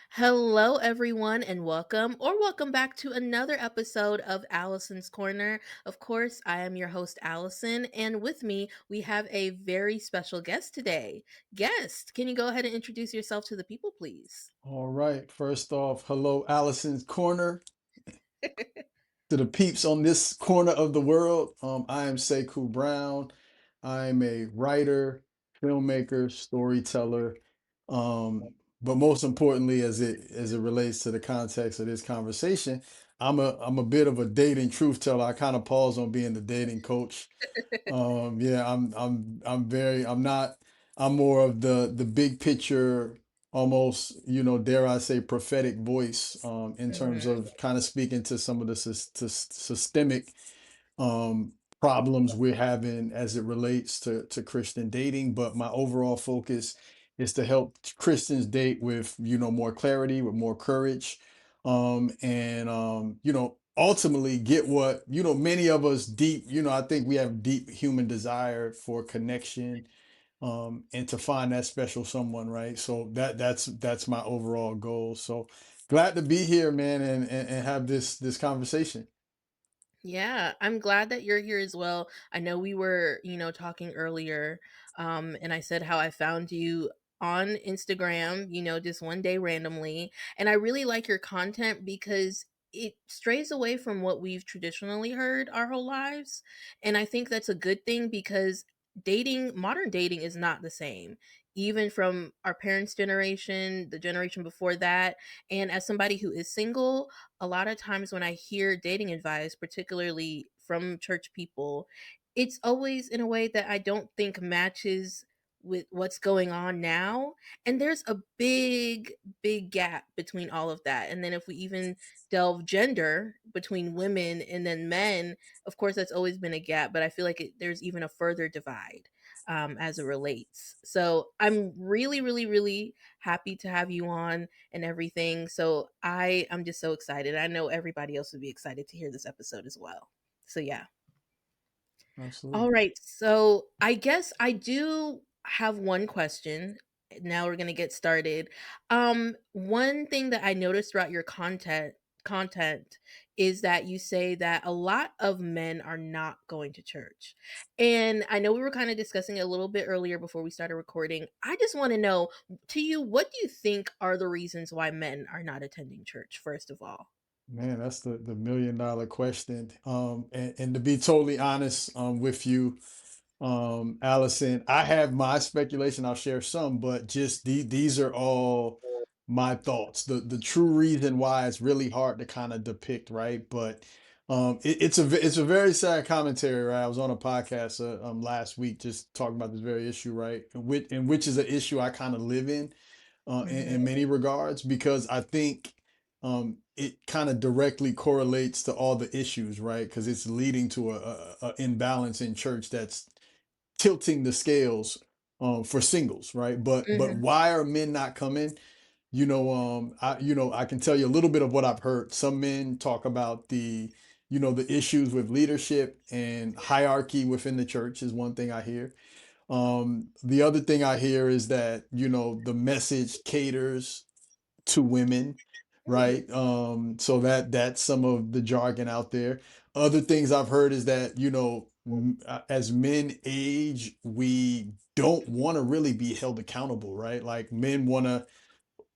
Hello, everyone, and welcome back to another episode of Allison's Corner. Of course, I am your host, Allison, and with me, we have a very special guest today. Guest, can you go ahead and introduce yourself to the people, please? All right. First off, hello, Allison's Corner. To the peeps on this corner of the world, I am Sekou Browne. I'm a writer, filmmaker, storyteller. But most importantly, as it relates to the context of this conversation, I'm a bit of a dating truth teller. I kind of pause on being the dating coach. Yeah, I'm not, I'm more of the big picture, almost, dare I say, prophetic voice, in terms Mhm. of kind of speaking to some of the systemic um, problems we're having as it relates to Christian dating. But my overall focus is to help Christians date with, more clarity, with more courage, and ultimately get what, many of us deep, I think we have deep human desire for connection, and to find that special someone, right? So that's my overall goal. So glad to be here, man, and have this conversation. Yeah, I'm glad that you're here as well. I know we were, talking earlier, and I said how I found you on Instagram, just one day randomly. And I really like your content because it strays away from what we've traditionally heard our whole lives. And I think that's a good thing because modern dating is not the same. Even from our parents' generation, the generation before that, and as somebody who is single, a lot of times when I hear dating advice, particularly from church people, it's always in a way that I don't think matches with what's going on now. And there's a big, big gap between all of that. And then if we even delve gender between women and then men, of course, that's always been a gap, but I feel like there's even a further divide as it relates. So I'm really, really, really happy to have you on and everything. So I am just so excited. I know everybody else would be excited to hear this episode as well. So yeah. All Absolutely. right. So I guess I do have one question. Now we're going to get started. One thing that I noticed throughout your content is that you say that a lot of men are not going to church. And I know we were kind of discussing it a little bit earlier before we started recording. I just want to know, to you, what do you think are the reasons why men are not attending church, first of all? Man, that's the $1 million question. And to be totally honest, with you, Allison, I have my speculation. I'll share some, but just these are all my thoughts. The true reason why it's really hard to kind of depict, right? But it's a very sad commentary, right? I was on a podcast last week just talking about this very issue, right? And which is an issue I kind of live in, in Hmm. many regards, because I think it kind of directly correlates to all the issues, right? Because it's leading to a imbalance in church that's tilting the scales, for singles, right? But Hmm. why are men not coming? I can tell you a little bit of what I've heard. Some men talk about the issues with leadership and hierarchy within the church is one thing I hear. The other thing I hear is that, the message caters to women, Hmm. right? So that's some of the jargon out there. Other things I've heard is that, as men age, we don't want to really be held accountable, right? Like men want to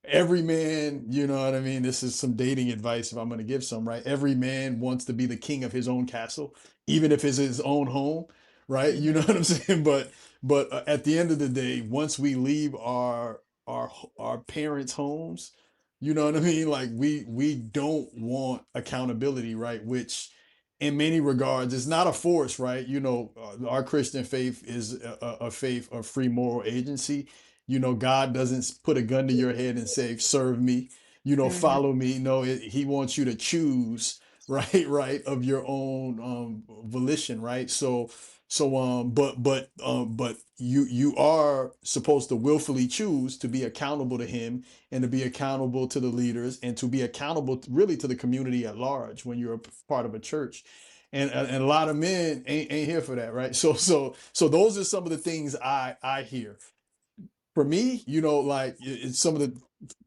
every man, you know what I mean? This is some dating advice if I'm going to give some, right? Every man wants to be the king of his own castle, even if it's his own home, right? You know Hmm. what I'm saying? But at the end of the day, once we leave our parents' homes, you know what I mean? Like we don't want accountability, right? Which in many regards is not a force, right? Our Christian faith is a faith of free moral agency. God doesn't put a gun to your head and say, serve me, Hmm. follow me. No, he wants you to choose, right, right, of your own volition, right? But you are supposed to willfully choose to be accountable to him and to be accountable to the leaders and to be accountable really to the community at large when you're a part of a church. And a lot of men ain't here for that, right? So those are some of the things I hear. For me, like it's some of the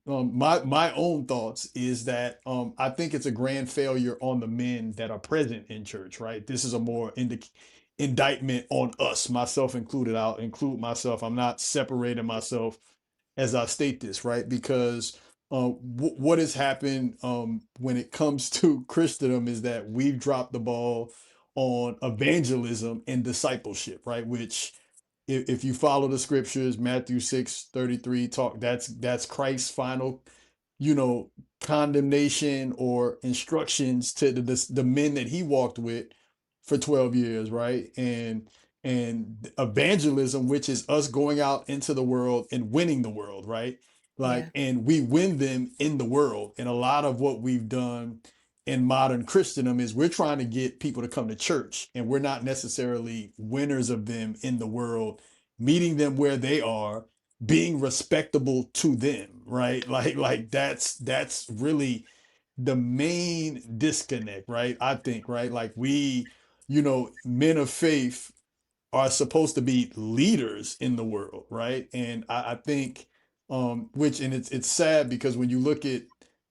My own thoughts is that I think it's a grand failure on the men that are present in church. Right, this is a more indictment on us, myself included. I'll include myself. I'm not separating myself as I state this, right? Because what has happened when it comes to Christendom is that we've dropped the ball on evangelism and discipleship, right? Which if you follow the scriptures, Matthew 6:33 talk, that's Christ's final, you know, condemnation or instructions to the men that he walked with for 12 years, right? And evangelism, which is us going out into the world and winning the world, right? Like, Yeah. and we win them in the world. And a lot of what we've done in modern Christendom is we're trying to get people to come to church, and we're not necessarily winners of them in the world, meeting them where they are, being respectable to them, right? Like that's really the main disconnect, right? I think, right? Like we, men of faith are supposed to be leaders in the world, right? And I think, which and it's sad because when you look at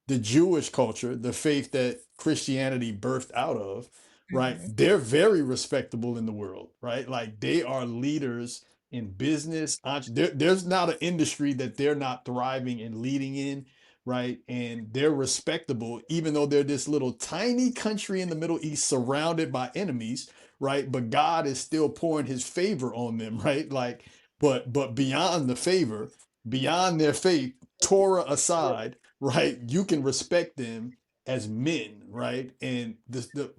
the Jewish culture, the faith that Christianity birthed out of, right? Mhm. They're very respectable in the world, right? Like they are leaders in business. There's not an industry that they're not thriving and leading in, right? And they're respectable, even though they're this little tiny country in the Middle East surrounded by enemies, right? But God is still pouring his favor on them, right? Like, but beyond the favor, beyond their faith, Torah aside, right? You can respect them as men, right? And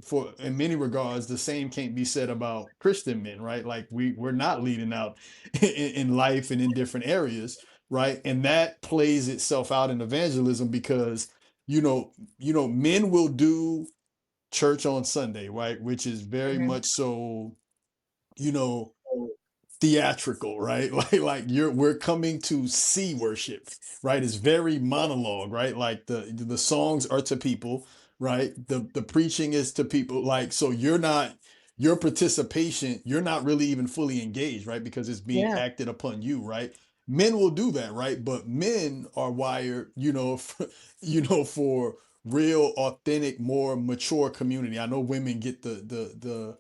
for in many regards, the same can't be said about Christian men, right? Like we're not leading out in life and in different areas, right? And that plays itself out in evangelism because you know, men will do church on Sunday, right? Which is very Mhm. much so, you know, theatrical, right? Like we're coming to see worship, right? It's very monologue, right? Like the songs are to people, right? The preaching is to people. Like so you're not your participation, you're not really even fully engaged, right? Because it's being Yeah. acted upon you, right? Men will do that, right? But men are wired, for real authentic, more mature community. I know women get the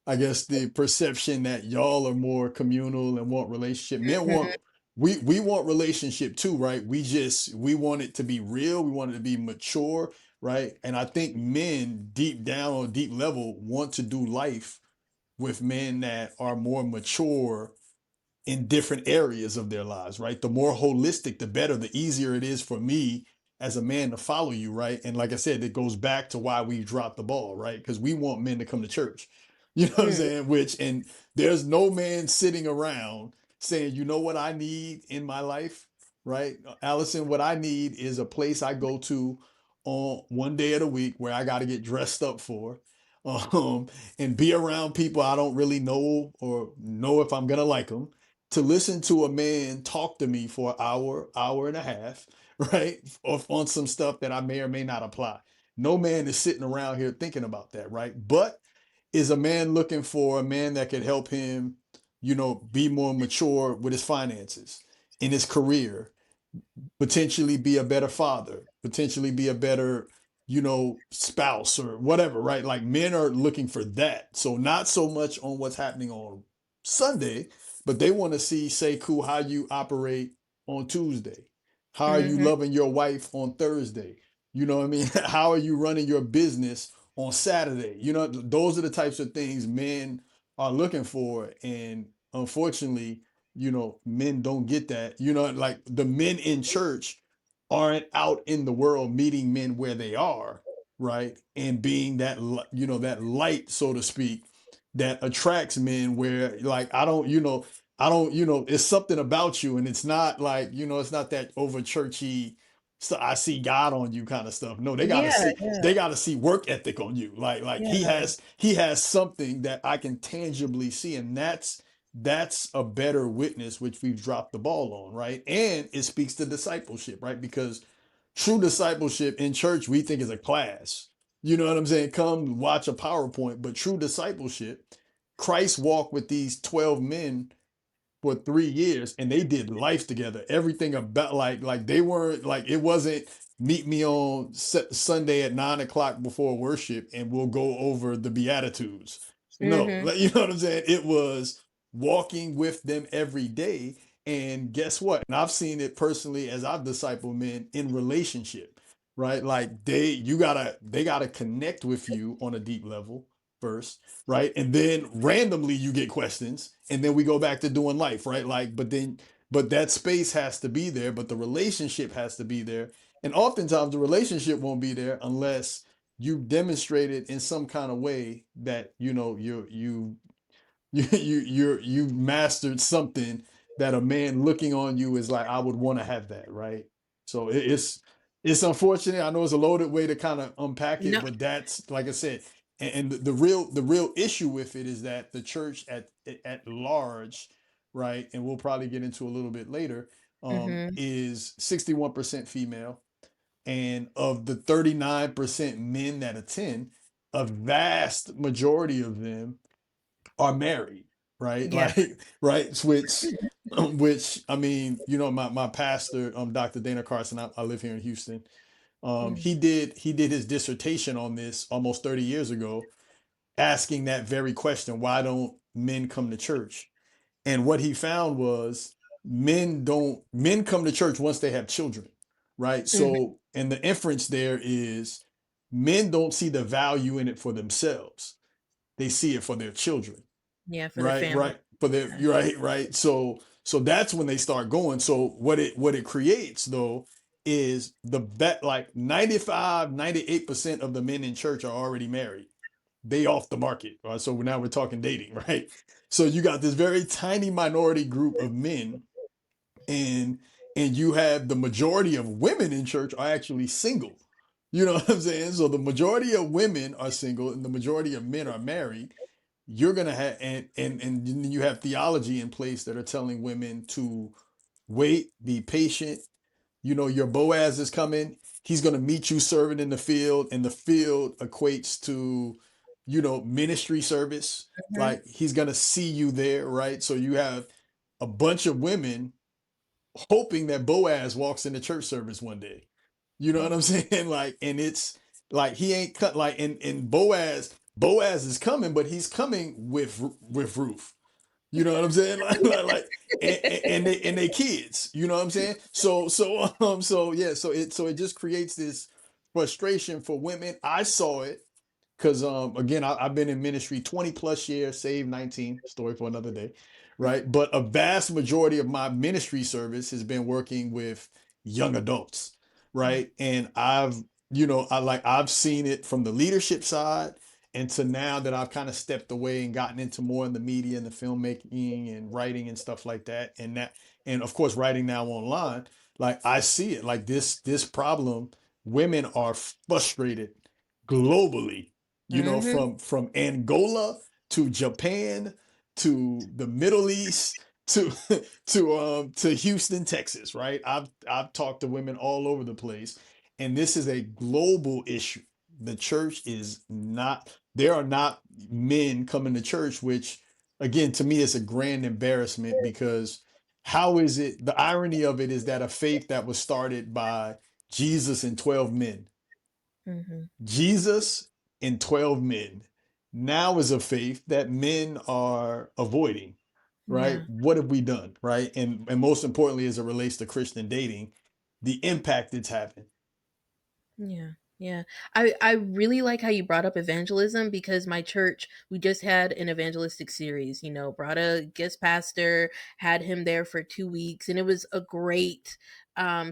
I guess the perception that y'all are more communal and want relationship. Men Mhm. want we want relationship too, right? We want it to be real, we want it to be mature, right? And I think men deep down on deep level want to do life with men that are more mature in different areas of their lives, right? The more holistic, the better, the easier it is for me as a man to follow you, right? And like I said, it goes back to why we dropped the ball, right? Because we want men to come to church. You know what I'm Mm. saying? And there's no man sitting around saying, you know what I need in my life, right? Allison, what I need is a place I go to on one day of the week where I got to get dressed up for. Um, and be around people I don't really know or know if I'm gonna like them, to listen to a man talk to me for an hour, hour and a half, right? On some stuff that I may or may not apply. No man is sitting around here thinking about that, right? But is a man looking for a man that could help him, be more mature with his finances, in his career, potentially be a better father, potentially be a better, spouse or whatever, right? Like men are looking for that. So not so much on what's happening on Sunday, but they want to see, say, cool, how you operate on Tuesday. How are you Mhm. loving your wife on Thursday? You know what I mean? How are you running your business on Saturday? Those are the types of things men are looking for. And unfortunately, men don't get that. Like the men in church aren't out in the world meeting men where they are, right? And being that, that light, so to speak, that attracts men where like, it's something about you. And it's not like, it's not that over churchy, so I see God on you kind of stuff. No, Yeah, yeah, they gotta see work ethic on you. Like yeah. he has something that I can tangibly see. And that's a better witness, which we've dropped the ball on, right? And it speaks to discipleship, right? Because true discipleship in church, we think is a class. You know what I'm saying? Come watch a PowerPoint, but true discipleship, Christ walked with these 12 men for 3 years, and they did life together. Everything about like they weren't like it wasn't meet me on Sunday at 9 o'clock before worship, and we'll go over the Beatitudes. No, Mhm. like, you know what I'm saying? It was walking with them every day. And guess what? And I've seen it personally as I've discipled men in relationship, right? Like they gotta connect with you on a deep level first, right? And then randomly you get questions, and then we go back to doing life, right? Like, but that space has to be there, but the relationship has to be there. And oftentimes the relationship won't be there unless you demonstrated in some kind of way that you mastered something that a man looking on you is like, I would want to have that, right? So it's unfortunate. I know it's a loaded way to kind of unpack it, No. but that's like I said. And the real issue with it is that the church at large, right, and we'll probably get into a little bit later, Mhm. is 61% female, and of the 39% men that attend, a vast majority of them are married, right? Yeah. Like, right, which I mean, my pastor, Dr. Dana Carson, I live here in Houston. Mm. He did his dissertation on this almost 30 years ago, asking that very question: Why don't men come to church? And what he found was men come to church once they have children, right? Mhm. So, and the inference there is men don't see the value in it for themselves; they see it for their children. Yeah, for their Right, family. right. For the you're right, right. So that's when they start going. So what it creates though is the bet like 98% of the men in church are already married. They off the market. Right? So now we're talking dating, right? So you got this very tiny minority group of men, and you have the majority of women in church are actually single. You know what I'm saying? So the majority of women are single and the majority of men are married. You're gonna have and you have theology in place that are telling women to wait, be patient. Your Boaz is coming. He's gonna meet you serving in the field, and the field equates to, ministry service. Mhm. Like he's gonna see you there, right? So you have a bunch of women hoping that Boaz walks into church service one day. You know what I'm Mhm. saying? Like, and it's like he ain't cut like and Boaz is coming, but he's coming with Ruth. You know what I'm saying? Like and they kids. You know what I'm saying? So yeah, so it just creates this frustration for women. I saw it because again, I've been in ministry 20 plus years, saved 19, story for another day, right? But a vast majority of my ministry service has been working with young adults, Mm. right? And I've seen it from the leadership side, and to now that I've kind of stepped away and gotten into more in the media and the filmmaking and writing and stuff like that. And of course writing now online, like I see it like this problem. Women are frustrated globally, Mhm. from Angola to Japan to the Middle East to to Houston, Texas, right? I've talked to women all over the place, and this is a global issue. The church is not there are not men coming to church, which again to me is a grand embarrassment because how is it the irony of it is that a faith that was started by Jesus and 12 men, Mhm. Jesus and 12 men now is a faith that men are avoiding, right? Yeah. What have we done, right? And most importantly, as it relates to Christian dating, the impact it's having. Yeah, yeah. I really like how you brought up evangelism because my church, we just had an evangelistic series, brought a guest pastor, had him there for 2 weeks, and it was a great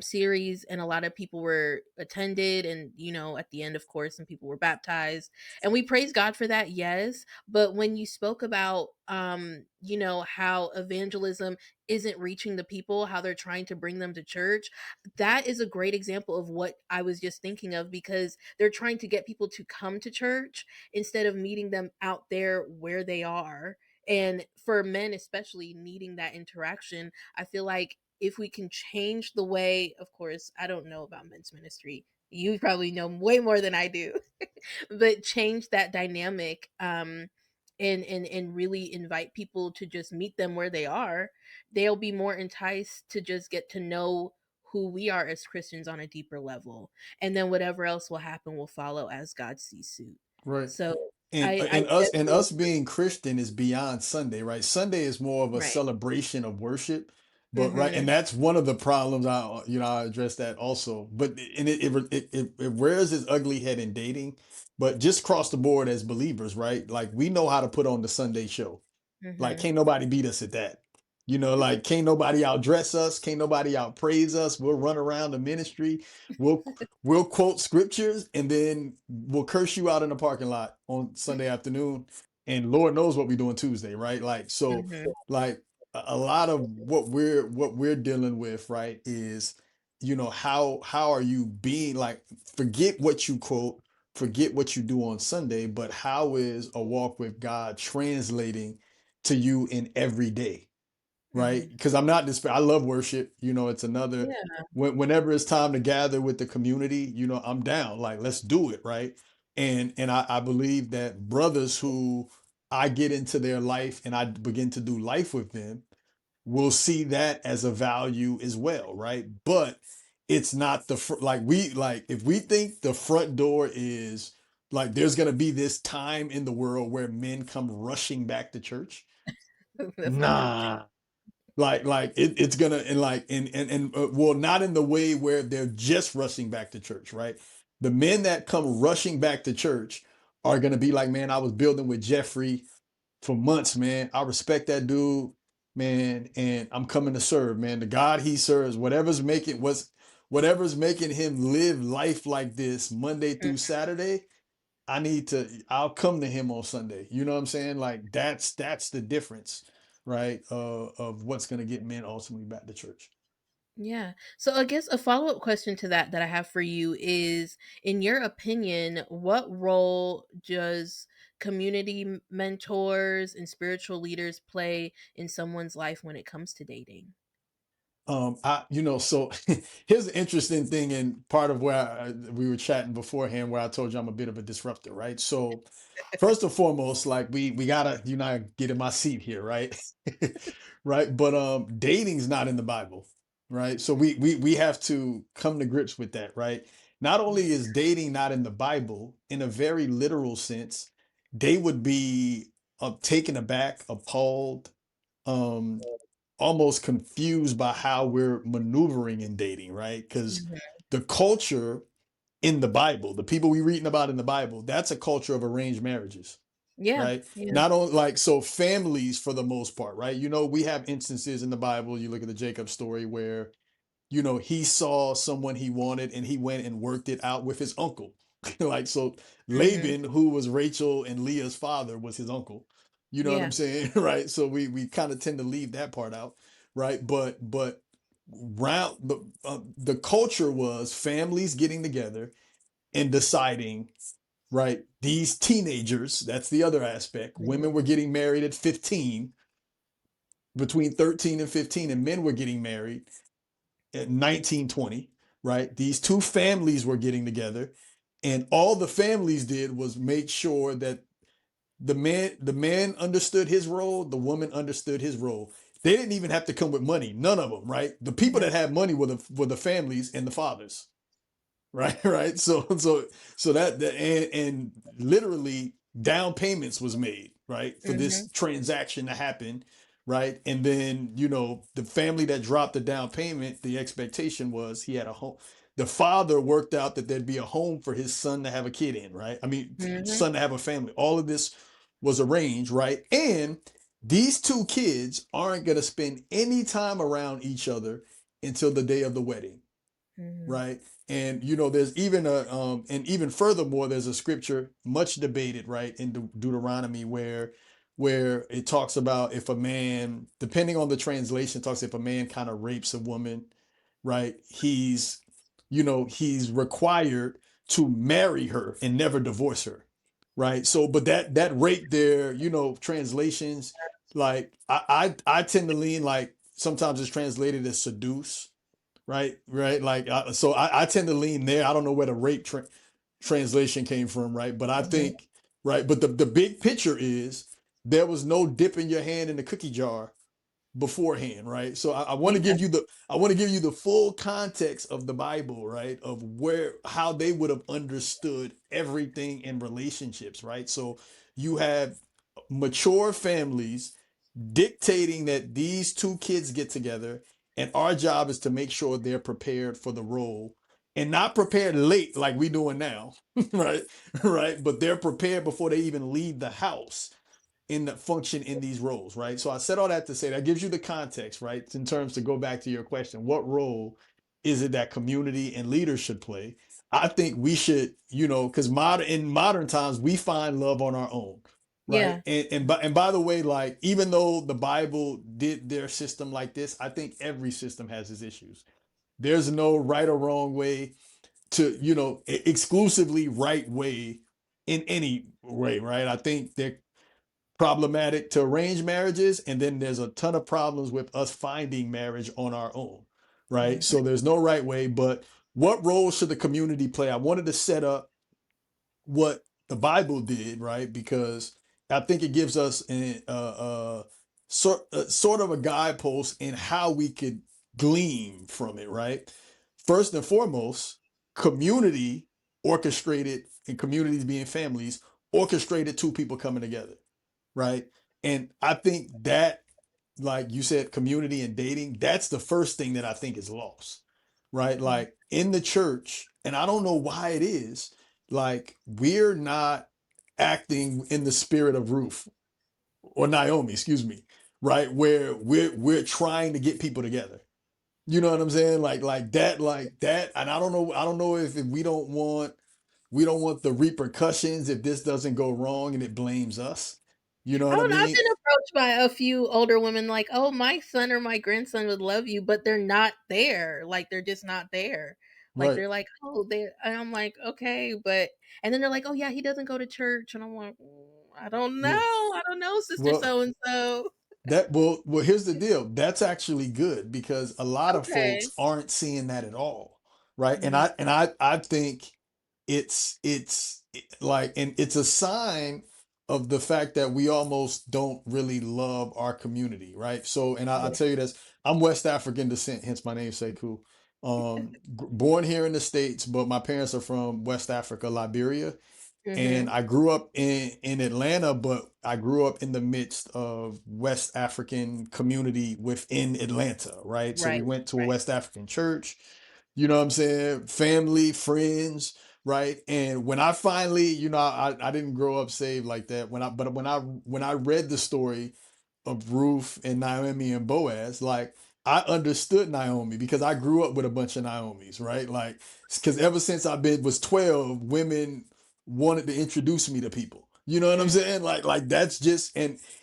series, and a lot of people were attended, and at the end, of course, some people were baptized. And we praise God for that, yes. But when you spoke about how evangelism isn't reaching the people, how they're trying to bring them to church, that is a great example of what I was just thinking of, because they're trying to get people to come to church instead of meeting them out there where they are. And for men, especially needing that interaction, I feel like if we can change the way, of course, I don't know about men's ministry. You probably know way more than I do, but change that dynamic. and really invite people to just meet them where they are, they'll be more enticed to just get to know who we are as Christians on a deeper level. And then whatever else will happen will follow as God sees suit. Right. So I And us definitely being Christian is beyond Sunday, right? Sunday is more of a right. celebration of worship, but right, and Mhm. that's one of the problems. I address that also, but and it rears its ugly head in dating, but just across the board as believers, right? Like we know how to put on the Sunday show. Like, Mhm. can't nobody beat us at that. Like, can't nobody outdress us. Can't nobody outpraise us. We'll run around the ministry. We'll we'll quote scriptures and then we'll curse you out in the parking lot on Sunday afternoon. And Lord knows what we do on Tuesday, right? Like, so Mhm. like a lot of what we're dealing with, right, is how are you being like forget what you quote, forget what you do on Sunday, but how is a walk with God translating to you in every day, right? Mhm. Because I'm not this. I love worship. It's another. Yeah. Whenever it's time to gather with the community, I'm down. Like, let's do it, right? And I believe that brothers who I get into their life and I begin to do life with them will see that as a value as well, right? But it's not like if we think the front door is like there's gonna be this time in the world where men come rushing back to church. That's not gonna change. Nah, it's gonna and like and well, not in the way where they're just rushing back to church, right? The men that come rushing back to church are gonna be like, man, I was building with Jeffrey for months, man. I respect that dude, man, and I'm coming to serve, man. The God he serves, whatever's making him live life like this Monday Mm. through Saturday, I'll come to him on Sunday. You know what I'm saying? Like that's the difference, right? Of what's gonna get men ultimately back to church. Yeah. So I guess a follow-up question to that I have for you is, in your opinion, what role does community mentors and spiritual leaders play in someone's life when it comes to dating? So here's an interesting thing, and part of where we were chatting beforehand, where I told you I'm a bit of a disruptor, right? So, first and foremost, like we gotta, get in my seat here, right? Right, but dating's not in the Bible, right? So we have to come to grips with that, right? Not Yeah. only is dating not in the Bible, in a very literal sense, they would be taken aback, appalled, um almost confused by how we're maneuvering in dating, right? Because Mhm. the culture in the Bible, the people we reading about in the Bible, that's a culture of arranged marriages, Yeah. right? Yeah. Not only like so families for the most part, right? We have instances in the Bible. You look at the Jacob story where he saw someone he wanted and he went and worked it out with his uncle. Like, so Mhm. Laban, who was Rachel and Leah's father, was his uncle. You know what I'm Yeah. saying? Right. So we kind of tend to leave that part out. Right. But the culture was families getting together and deciding, right, these teenagers, that's the other aspect. Mhm. Women were getting married at 15, between 13 and 15, and men were getting married at 1920, right? These two families were getting together, and all the families did was make sure that the man understood his role, the woman understood his role. They didn't even have to come with money, none of them, right? The people Yeah. that had money were the families and the fathers, right. Right, so that and literally down payments was made, right, for this Mhm. transaction to happen, right. And then the family that dropped the down payment, the expectation was he had a home. The father worked out that there'd be a home for his son to have a kid in, right. I mean, Mhm. son to have a family. All of this was arranged, right. And these two kids aren't going to spend any time around each other until the day of the wedding, Mhm. right. And there's even and even furthermore, there's a scripture much debated, right, in Deuteronomy where it talks about if a man, depending on the translation, talks if a man kind of rapes a woman, right, he's required to marry her and never divorce her, right. So but that rape there, translations, like I tend to lean like sometimes it's translated as seduce, right, like so I tend to lean there. I don't know where the rape translation came from, right, but I Mhm. think, right, but the big picture is there was no dipping your hand in the cookie jar beforehand, right? So I want to Yeah. give you the I want to give you the full context of the Bible, right? Of where how they would have understood everything in relationships, right? So you have mature families dictating that these two kids get together, and our job is to make sure they're prepared for the role and not prepared late like we doing now, right? Right, but they're prepared before they even leave the house in the function in these roles, right? So I said all that to say that gives you the context, right? In terms to go back to your question, what role is it that community and leaders should play? I think we should, because modern times we find love on our own, right? Yeah. And by the way, like even though the Bible did their system like this, I think every system has its issues. There's no right or wrong way to, exclusively right way in any way, right? I think there problematic to arrange marriages, and then there's a ton of problems with us finding marriage on our own, right? Mhm. So there's no right way, but what role should the community play? I wanted to set up what the Bible did, right? Because I think it gives us sort of a guidepost in how we could glean from it, right? First and foremost, community orchestrated, and communities being families, orchestrated two people coming together, right? And I think that, like you said, community and dating, that's the first thing that I think is lost, right? Mhm. Like in the church, and I don't know why it is, like we're not acting in the spirit of Ruth or Naomi, excuse me, right? Where we're trying to get people together. You know what I'm saying? Like that. And I don't know if we don't want the repercussions if this doesn't go wrong and it blames us. You know I what I don't know, I've mean? been approached by a few older women like, "Oh, my son or my grandson would love you," but they're not there, like, they're just not there. Like, Right. they're like, "Oh, they," and I'm like, "Okay," but and then they're like, "Oh, yeah, he doesn't go to church," and I'm like, Yeah. I don't know, sister Well, so and so." here's the deal. That's actually good because a lot of Okay. folks aren't seeing that at all, right? And Mhm, I think like, and it's a sign of the fact that we almost don't really love our community, right? So, and I'll yeah, tell you this: I'm West African descent, hence my name Sekou. Born here in the States, but my parents are from West Africa, Liberia, and mhm, I grew up in Atlanta, but I grew up in the midst of West African community within Atlanta, right? So we right, went to a right, West African church, you know what I'm saying? Family, friends, right? And when I finally, I didn't grow up saved like that. When I read the story of Ruth and Naomi and Boaz, like I understood Naomi because I grew up with a bunch of Naomis, right? Like, because ever since was 12, women wanted to introduce me to people. You know what I'm mm, saying? Like that's just,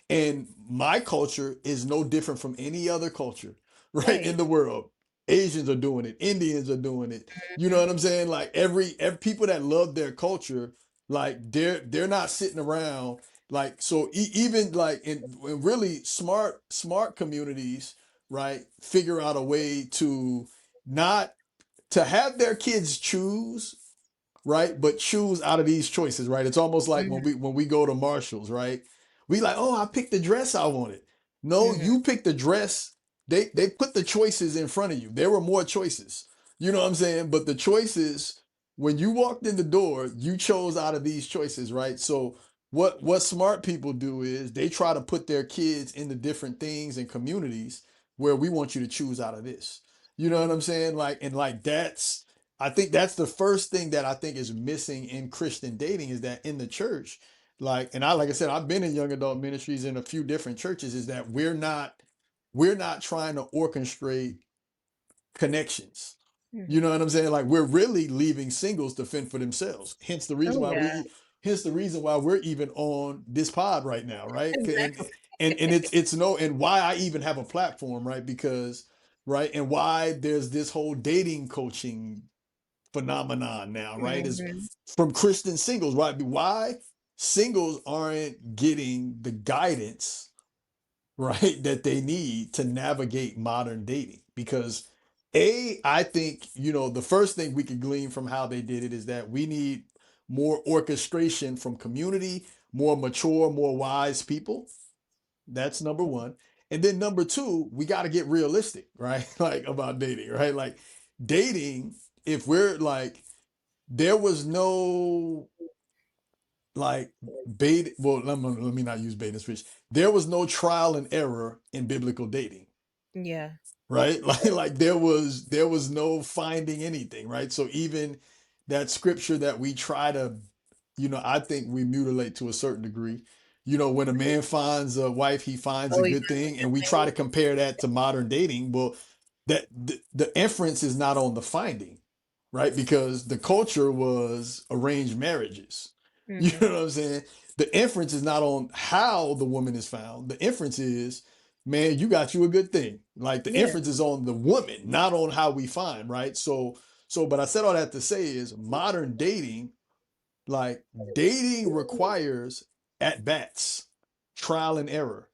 and my culture is no different from any other culture, right, in right, the world. Asians are doing it, Indians are doing it. You know mhm, what I'm saying? Like every people that love their culture, like they're not sitting around, like so even like in really smart communities, right, figure out a way to not to have their kids choose, right? But choose out of these choices, right? It's almost like when mhm, we go to Marshalls, right? We like, oh, I picked the dress I wanted. No, mhm, you picked the dress. They put the choices in front of you. There were more choices. You know what I'm saying? But the choices, when you walked in the door, you chose out of these choices, right? So what smart people do is they try to put their kids into different things and communities where we want you to choose out of this. You know what I'm mhm, saying? Like, and like that's I think that's the first thing that I think is missing in Christian dating is that in the church, like I said, I've been in young adult ministries in a few different churches, is that we're not trying to orchestrate connections. You know mhm. what I'm saying? Like we're really leaving singles to fend for themselves. Oh, yeah, Hence the reason why we're even on this pod right now, right? And exactly. and it's no and why I even have a platform, right? Because right, and why there's this whole dating coaching phenomenon now, right? Is Mhm, from Christian singles, right? Why singles aren't getting the guidance, right, that they need to navigate modern dating? Because I think, the first thing we could glean from how they did it is that we need more orchestration from community. more mature, more wise people. That's number one. And then number two, we got to get realistic, right? Like about dating, right? Like dating, if we're like, there was no like bait. Well, let me not use bait and switch. There was no trial and error in biblical dating, Yeah. right? Like there was no finding anything, right? So even that scripture that we try to, I think we mutilate to a certain degree. When a man finds a wife, he finds a Oh, he good finds a thing, good and we try thing. to compare that to modern dating. Well, that the inference is not on the finding, right? Because the culture was arranged marriages. You Mhm. know what I'm saying? The inference is not on how the woman is found. The inference is, man, you got you a good thing. Like the Yeah. inference is on the woman, not on how we find, right? But I said all that to say is modern dating, like dating requires at bats, trial and error,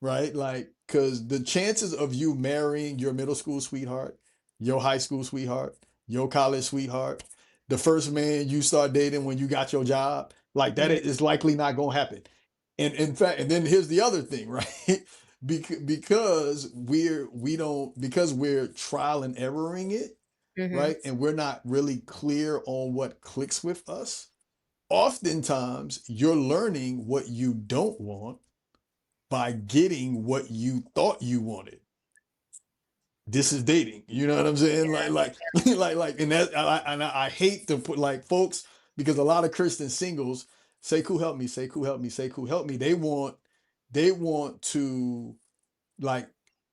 right? Like, because the chances of you marrying your middle school sweetheart, your high school sweetheart, your college sweetheart, the first man you start dating when you got your job, like that Yeah. is likely not going to happen. And in fact, and then here's the other thing, right? Because we're trial and erroring it, Mhm. right? And we're not really clear on what clicks with us. Oftentimes, you're learning what you don't want by getting what you thought you wanted. This is dating. You know what I'm saying? And I hate to put like folks because a lot of Christian singles say, "Cool, help me, say, cool, help me, say, cool, help me." They want to like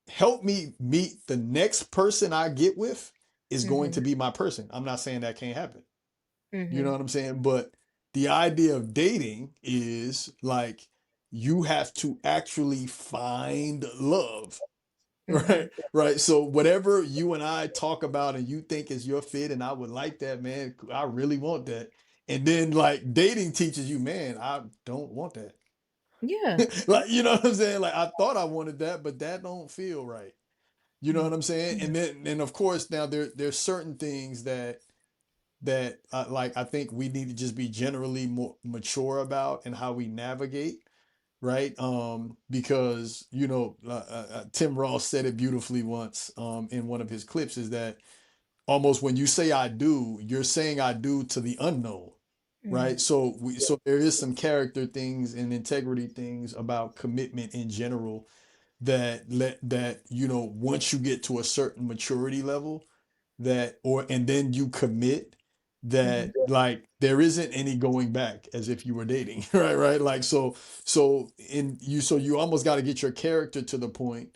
help me meet the next person I get with is going Mhm. to be my person. I'm not saying that can't happen. You know Mhm. what I'm saying? But the idea of dating is like you have to actually find love, right? Mhm. Right. So whatever you and I talk about and you think is your fit, and I would like that, man. I really want that. And then like dating teaches you, man, I don't want that. Yeah. Like, you know what I'm saying? Like I thought I wanted that, but that don't feel right. You know what Mm. I'm saying? Yeah. And of course now there's certain things that like I think we need to just be generally more mature about and how we navigate, right? Because Tim Ross said it beautifully once in one of his clips is that almost when you say I do, you're saying I do to the unknown, Mm. right? So there is some character things and integrity things about commitment in general that once you get to a certain maturity level and then you commit Mhm. that like there isn't any going back as if you were dating right like so you almost got to get your character to the point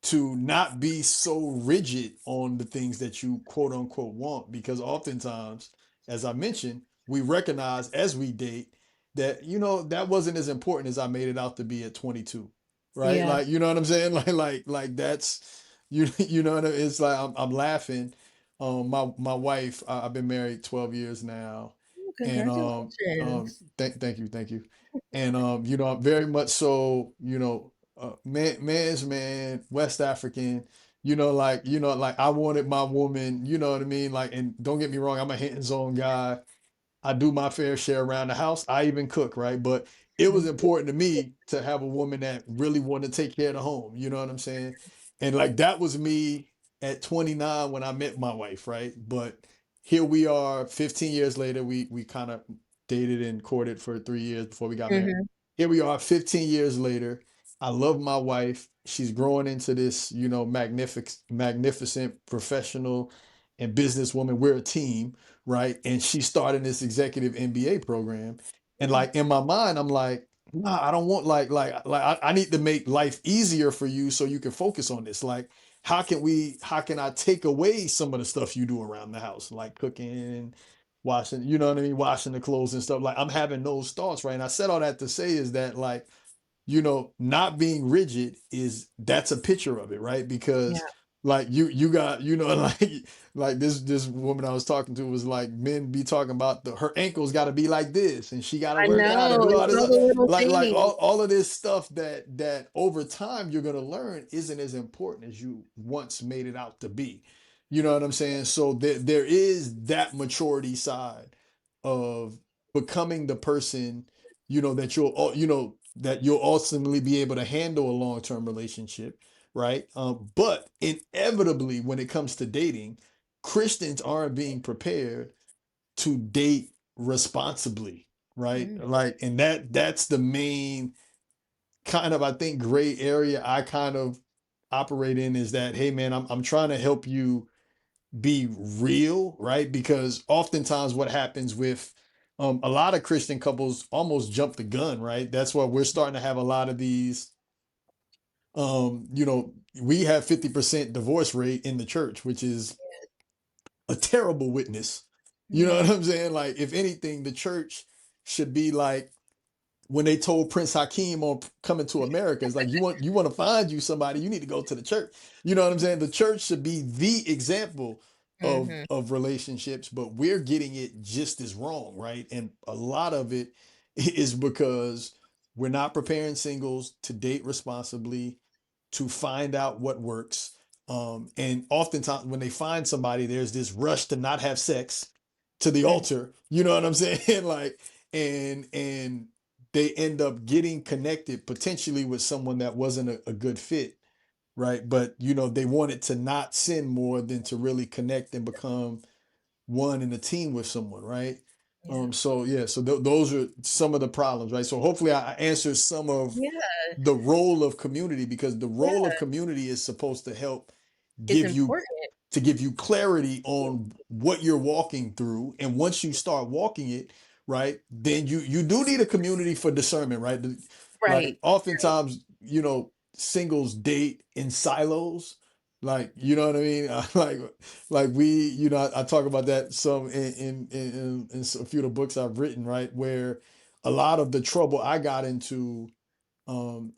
to not be so rigid on the things that you quote unquote want because oftentimes as I mentioned we recognize as we date that that wasn't as important as I made it out to be at 22, right? Yeah. Like you know what I'm saying like that's you know what I mean? It's like I'm laughing. My wife, I've been married 12 years now, Oh, and congratulations. thank you, and I'm very much so man's man, West African. Like I wanted my woman. You know what I mean? Like, and don't get me wrong, I'm a hands-on guy. I do my fair share around the house. I even cook, right? But it was Mhm. important to me to have a woman that really wanted to take care of the home. You know what I'm saying? And like that was me at 29 when I met my wife, right? But here we are 15 years later. We kind of dated and courted for 3 years before we got married. Mhm. Here we are 15 years later. I love my wife. She's growing into this, magnificent professional and businesswoman. We're a team, right? And she started this executive MBA program. And Mm. like in my mind, I'm like, nah, I don't want I need to make life easier for you so you can focus on this. Like, how can I take away some of the stuff you do around the house, like cooking, washing, you know what I mean, washing the clothes and stuff. Like I'm having those thoughts, right? And I said all that to say is that like not being rigid that's a picture of it, right? Yeah. Because like you got, like this woman I was talking to was like, men be talking about her ankles got to be like this, and she got to I work out and know. do all It's this, all the little like things. all of this stuff that over time you're gonna learn isn't as important as you once made it out to be. You know what I'm saying? So there is that maturity side of becoming the person that that you'll ultimately be able to handle a long-term relationship, right? But inevitably, when it comes to dating, Christians aren't being prepared to date responsibly, right? Mm, Like, and that's the main kind of, I think, gray area I kind of operate in, is that, hey man, I'm trying to help you be real, right? Because oftentimes what happens with a lot of Christian couples almost jump the gun, right? That's why we're starting to have a lot of these we have 50% divorce rate in the church, which is a terrible witness. You know what mhm, I'm saying? Like, if anything, the church should be like when they told Prince Hakeem on coming to America, it's like, you want to find you somebody, you need to go to the church. You know what I'm saying? The church should be the example of mhm, relationships, but we're getting it just as wrong, right? And a lot of it is because we're not preparing singles to date responsibly, to find out what works. And oftentimes when they find somebody, there's this rush to not have sex to the mm, altar. You know what I'm saying? Like, and they end up getting connected potentially with someone that wasn't a good fit, right? But they wanted to not sin more than to really connect and become one in a team with someone, right? yeah. So yeah, so those are some of the problems, right? So hopefully I answered some of Yeah, the role of community, because the role of yeah, community is supposed to help it's give you important. give you clarity on what you're walking through. And once you start walking it, right, then you do need a community for discernment, right? Like, Right, right. oftentimes, singles date in silos. Like, you know what I mean? Like we, I talk about that some in a few of the books I've written, right? Where a lot of the trouble I got into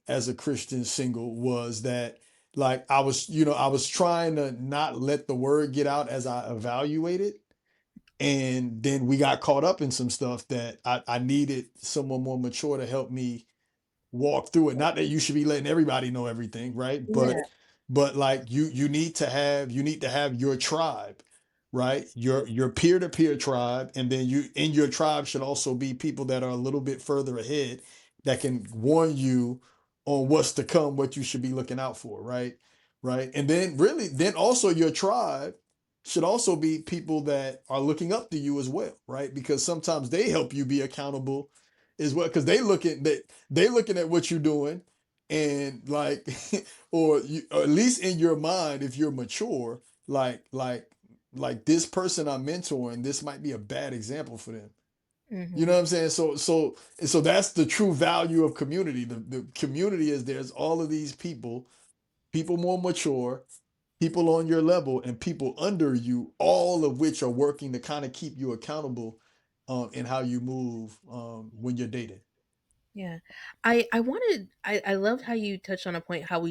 as a Christian single was that, like, I was trying to not let the word get out as I evaluated. And then we got caught up in some stuff that I needed someone more mature to help me walk through it. Not that you should be letting everybody know everything, right? Yeah, But like, you need to have your tribe, right? Your peer-to-peer tribe. And then you in your tribe should also be people that are a little bit further ahead, that can warn you on what's to come, what you should be looking out for, right? Right. And then really, then also your tribe should also be people that are looking up to you as well, right? Because sometimes they help you be accountable as well, because they looking at what you're doing, and like, or at least in your mind, if you're mature, like this person I'm mentoring, this might be a bad example for them. You know mhm, what I'm saying? So that's the true value of community. The community is, there's all of these people more mature, people on your level, and people under you, all of which are working to kind of keep you accountable in how you move when you're dating. yeah. I loved how you touched on a point how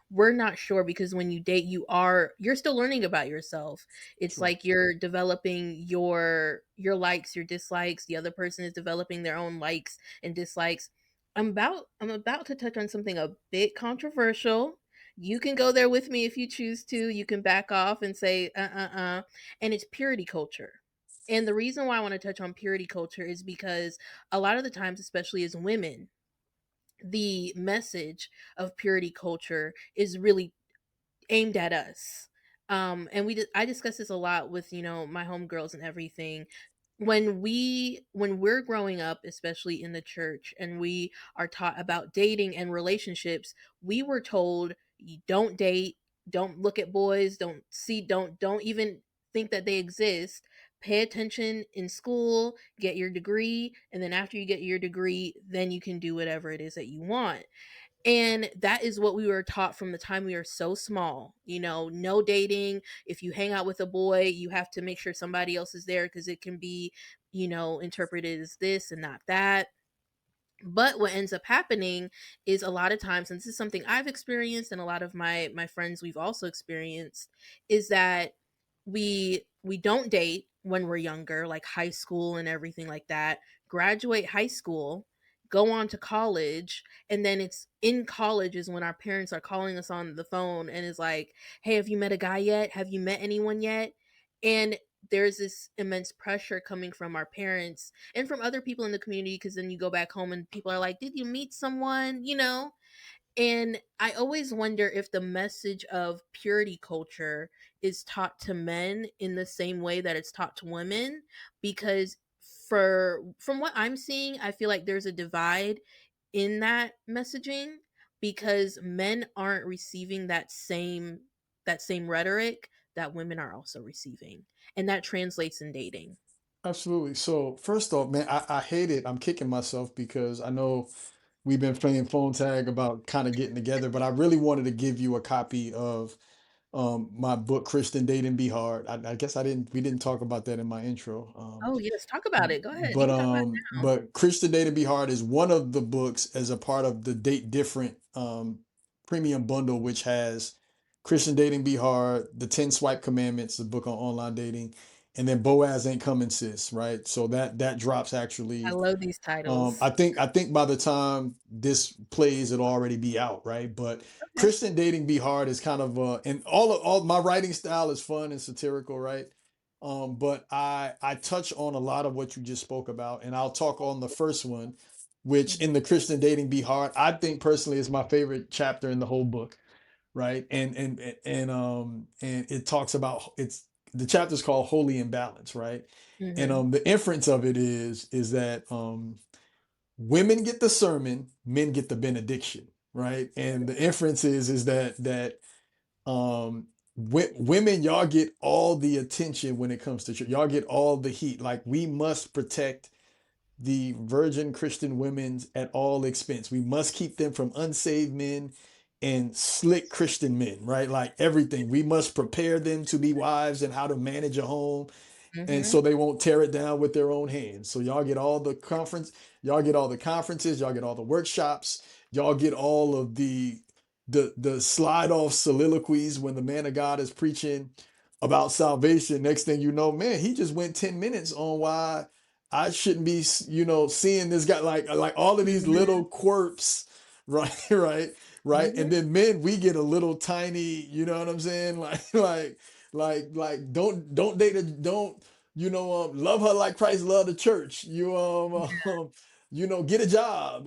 we're not sure because when you date you're still learning about yourself. It's True. like you're developing your likes, your dislikes, the other person is developing their own likes and dislikes. I'm about to touch on something a bit controversial. You can go there with me if you choose to. You can back off and say and it's purity culture. And the reason why I want to touch on purity culture is because a lot of the times, especially as women, the message of purity culture is really aimed at us. And I discuss this a lot with my homegirls and everything. When we're growing up, especially in the church, and we are taught about dating and relationships, we were told, you don't date, don't look at boys, don't even think that they exist. Pay attention in school, get your degree, and then after you get your degree, then you can do whatever it is that you want. And that is what we were taught from the time we were so small. No dating. If you hang out with a boy, you have to make sure somebody else is there because it can be, interpreted as this and not that. But what ends up happening is a lot of times, and this is something I've experienced and a lot of my friends we've also experienced, is that we don't date when we're younger, like high school and everything like that, graduate high school, go on to college, and then it's in college is when our parents are calling us on the phone and is like, hey, have you met a guy yet? Have you met anyone yet? And there's this immense pressure coming from our parents and from other people in the community, because then you go back home and people are like, did you meet someone, and I always wonder if the message of purity culture is taught to men in the same way that it's taught to women, because from what I'm seeing, I feel like there's a divide in that messaging, because men aren't receiving that same rhetoric that women are also receiving. And that translates in dating. Absolutely. So first off, man, I hate it. I'm kicking myself because I know we've been playing phone tag about kind of getting together, but I really wanted to give you a copy of my book, Christian Dating Be Hard. I guess we didn't talk about that in my intro. Oh, yes, talk about it. Go ahead. You But can talk about it now. Christian Dating Be Hard is one of the books as a part of the Date Different premium bundle, which has Christian Dating Be Hard, the 10 Swipe Commandments, the book on online dating, and then Boaz Ain't Coming Sis, right? So that drops I actually. love these titles. I think by the time this plays, it'll already be out, right? But Okay. Christian Dating Be Hard is kind of and all my writing style is fun and satirical, right? But I touch on a lot of what you just spoke about, and I'll talk on the first one, which in Mhm, the Christian Dating Be Hard, I think personally is my favorite chapter in the whole book, right? And it talks about it's the chapter's called Holy Imbalance, right? And mhm. the inference of it is that women get the sermon, men get the benediction, right? And the inference is that women, y'all get all the attention when it comes to church. Y'all get all the heat. Like we must protect the virgin Christian women's at all expense. We must keep them from unsaved men and slick Christian men, right? Like everything. We must prepare them to be wives and how to manage a home, and Mhm, so they won't tear it down with their own hands. So y'all get all the conferences, y'all get all the workshops, y'all get all of the slide off soliloquies when the man of God is preaching about salvation. Next thing you know, man, he just went 10 minutes on why I shouldn't be, seeing this guy, like all of these mhm, little quirks, right, right. And mhm. then men, we get a little tiny, you know what I'm saying, like don't date a don't love her like Christ loved the church. Get a job.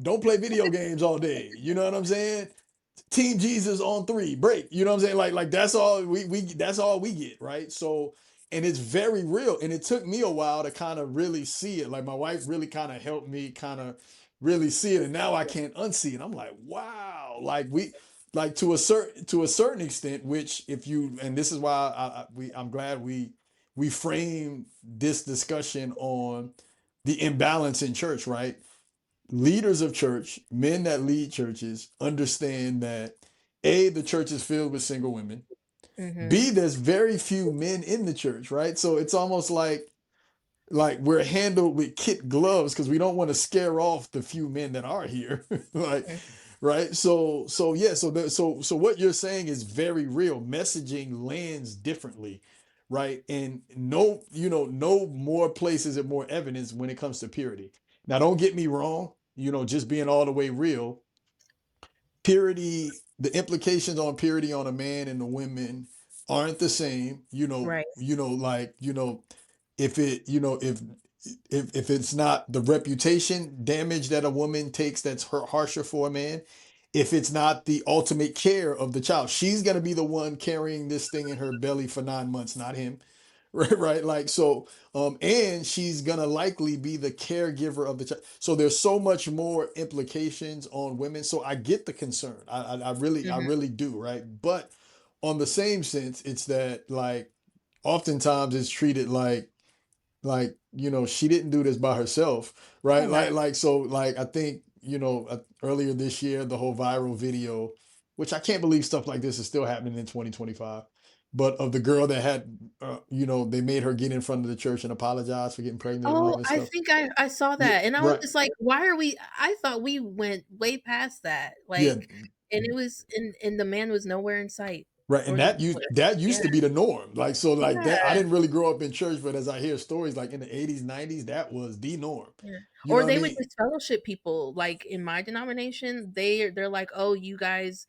Don't play video games all day. You know what I'm saying? Team Jesus on three, break. You know what I'm saying? Like that's all we that's all we get, right? So, and it's very real. And it took me a while to kind of really see it. Like my wife really kind of helped me kind of really see it. And now I can't unsee it. I'm like, wow. Like to a certain extent, which if you and this is why I'm glad we frame this discussion on the imbalance in church, right? Leaders of church, men that lead churches, understand that A, the church is filled with single women. B, Mhm, there's very few men in the church, right? So it's almost like we're handled with kid gloves because we don't want to scare off the few men that are here. Like, mhm. right? So yeah, so what you're saying is very real. Messaging lands differently, right? And no more places and more evidence when it comes to purity. Now, don't get me wrong, just being all the way real, purity, the implications on purity on a man and the women aren't the same. Right. If it, if it's not the reputation damage that a woman takes that's harsher for a man, if it's not the ultimate care of the child, she's gonna be the one carrying this thing in her belly for 9 months, not him. Right, like so, and she's gonna likely be the caregiver of the child. So there's so much more implications on women. So I get the concern. I Mhm. really do, right? But on the same sense, it's that like oftentimes it's treated like she didn't do this by herself, Oh, right? not Like I think earlier this year the whole viral video, which I can't believe stuff like this is still happening in 2025, but of the girl that had they made her get in front of the church and apologize for getting pregnant and all Oh, this I stuff. think I saw Yeah, that, and I was right, just like, "Why are we?" I thought we went way past that, yeah, and it was and the man was nowhere in sight, right. or And the that yeah, used to be the norm. Like so, like that. I yeah, didn't really grow up in church, but as I hear stories like in the 80s, 90s, that was the norm. yeah. You know Or what I they would mean? just fellowship people, like, in my denomination, they're like, "Oh, you guys,"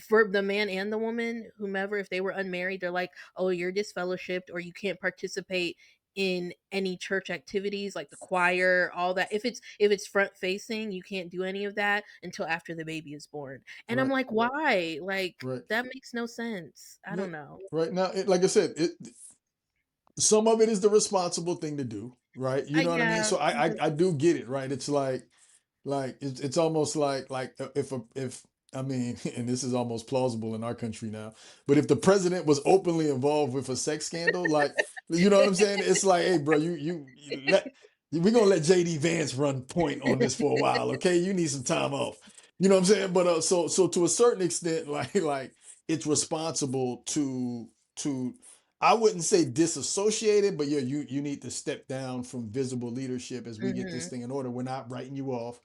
for the man and the woman, whomever, if they were unmarried, they're like, "Oh, you're disfellowshipped, or you can't participate in any church activities like the choir, all that. If it's front facing, you can't do any of that until after the baby is born." And I'm Right, like, "Why? Like, right. that makes no sense." I Yeah, don't know. right now, like I said, some of it is the responsible thing to do, right? You know what I mean? Yeah. So I Mhm. I do get it, right? It's like it's almost like if I mean, and this is almost plausible in our country now, but if the president was openly involved with a sex scandal, like you know what I'm saying? It's like, hey, bro, you let we're gonna let JD Vance run point on this for a while, okay? You need some time off. You know what I'm saying? But so to a certain extent, like it's responsible to I wouldn't say disassociated, but yeah, you need to step down from visible leadership as we get this Mhm. thing in order. We're not writing you off.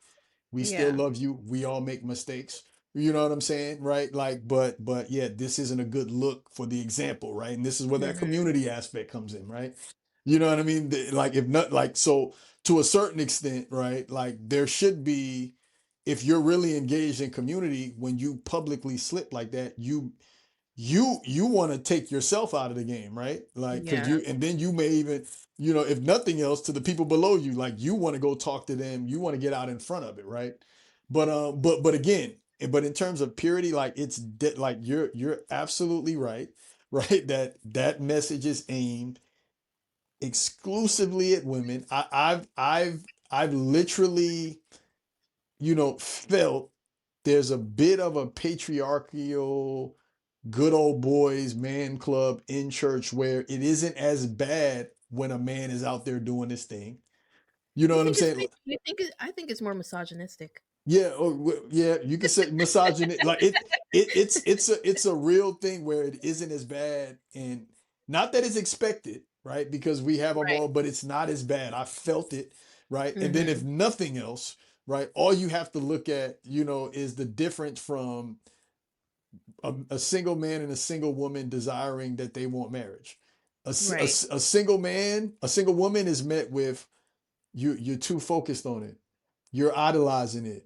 We still Yeah. love you. We all make mistakes. You know what I'm saying? Right? Like, but yeah, this isn't a good look for the example, right? And this is where that Mhm. community aspect comes in, right? You know what I mean? Like if not like so to a certain extent, right? Like there should be if you're really engaged in community, when you publicly slip like that, you want to take yourself out of the game, right? Like because Yeah. you and then you may even if nothing else to the people below you, like you want to go talk to them, you want to get out in front of it, right? But again, but in terms of purity, like like you're absolutely right. Right, that message is aimed exclusively at women. I've literally felt there's a bit of a patriarchal good old boys man club in church where it isn't as bad when a man is out there doing this thing. You know You what I'm think it's saying? you think it I think it's more misogynistic. Yeah, yeah, you can say misogyny. Like it's a real thing where it isn't as bad, and not that it's expected, right? Because we have a Right. moral, but it's not as bad. I felt it, right? And then if Mhm. nothing else, right, all you have to look at, is the difference from a single man and a single woman desiring that they want marriage. Right. A single man, a single woman is met with you're too focused on it. You're idolizing it.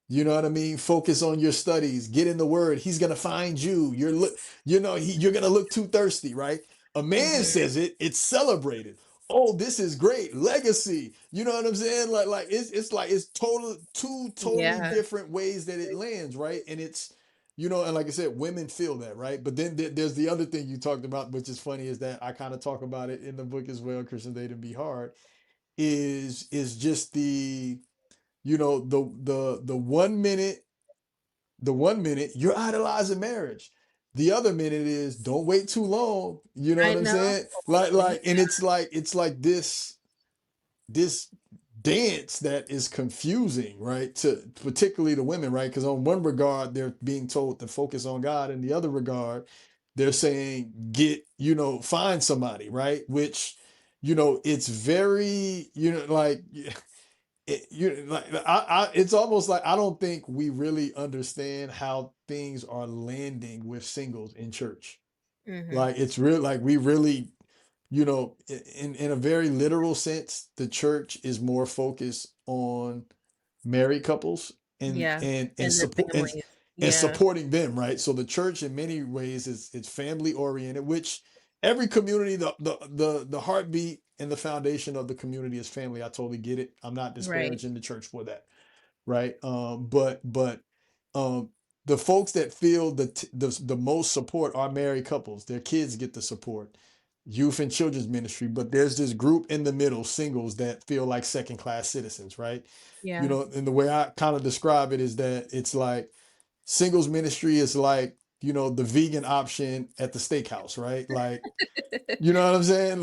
You know what I mean? Focus on your studies. Get in the word. He's gonna find you. You're gonna look too thirsty, right? A man Mhm. says it. It's celebrated. Oh, this is great legacy. You know what I'm saying? Like it's like it's total two totally Yeah. different ways that it lands, right? And it's and like I said, women feel that, right? But then there's the other thing you talked about, which is funny, is that I kind of talk about it in the book as well. Christian Dating Be Hard is just the 1 minute, you're idolizing marriage. The other minute is don't wait too long. You know I what I'm know. saying? Right. And it's like this dance that is confusing, right? To particularly the women, right? Because on one regard, they're being told to focus on God, and the other regard, they're saying find somebody, right? Which it's very like it's almost like I don't think we really understand how things are landing with singles in church. Mhm. Like it's real, like we really, in a very literal sense, the church is more focused on married couples and Yeah. and and And their support families. and Yeah. supporting them, right? So the church in many ways is it's family oriented, which every community, the heartbeat and the foundation of the community is family. I totally get it. I'm not Right. disparaging the church for that, right? But um, the folks that feel the most support are married couples. Their kids get the support, youth and children's ministry. But there's this group in the middle, singles, that feel like second class citizens, right? Yeah. And the way I kind of describe it is that it's like singles ministry is like the vegan option at the steakhouse, right? Like you know what I'm saying?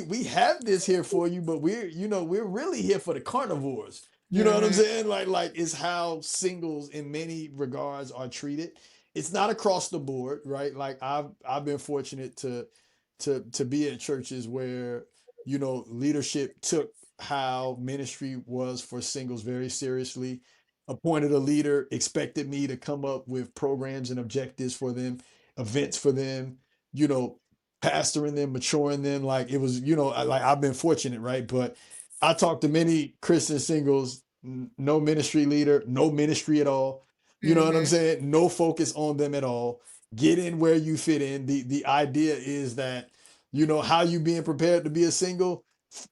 We have this here for you, but we're really here for the carnivores. You know what I'm Mhm. saying? Like is how singles in many regards are treated. It's not across the board, right? Like I've been fortunate to be at churches where leadership took how ministry was for singles very seriously, appointed a leader, expected me to come up with programs and objectives for them, events for them, you know, pastoring them, maturing them. Like it was, like I've been fortunate, right? But I talked to many Christian singles no ministry leader, no ministry at all. You know what I'm Mhm. saying? No focus on them at all. Get in where you fit in. The idea is that, you know, how you being prepared to be a single,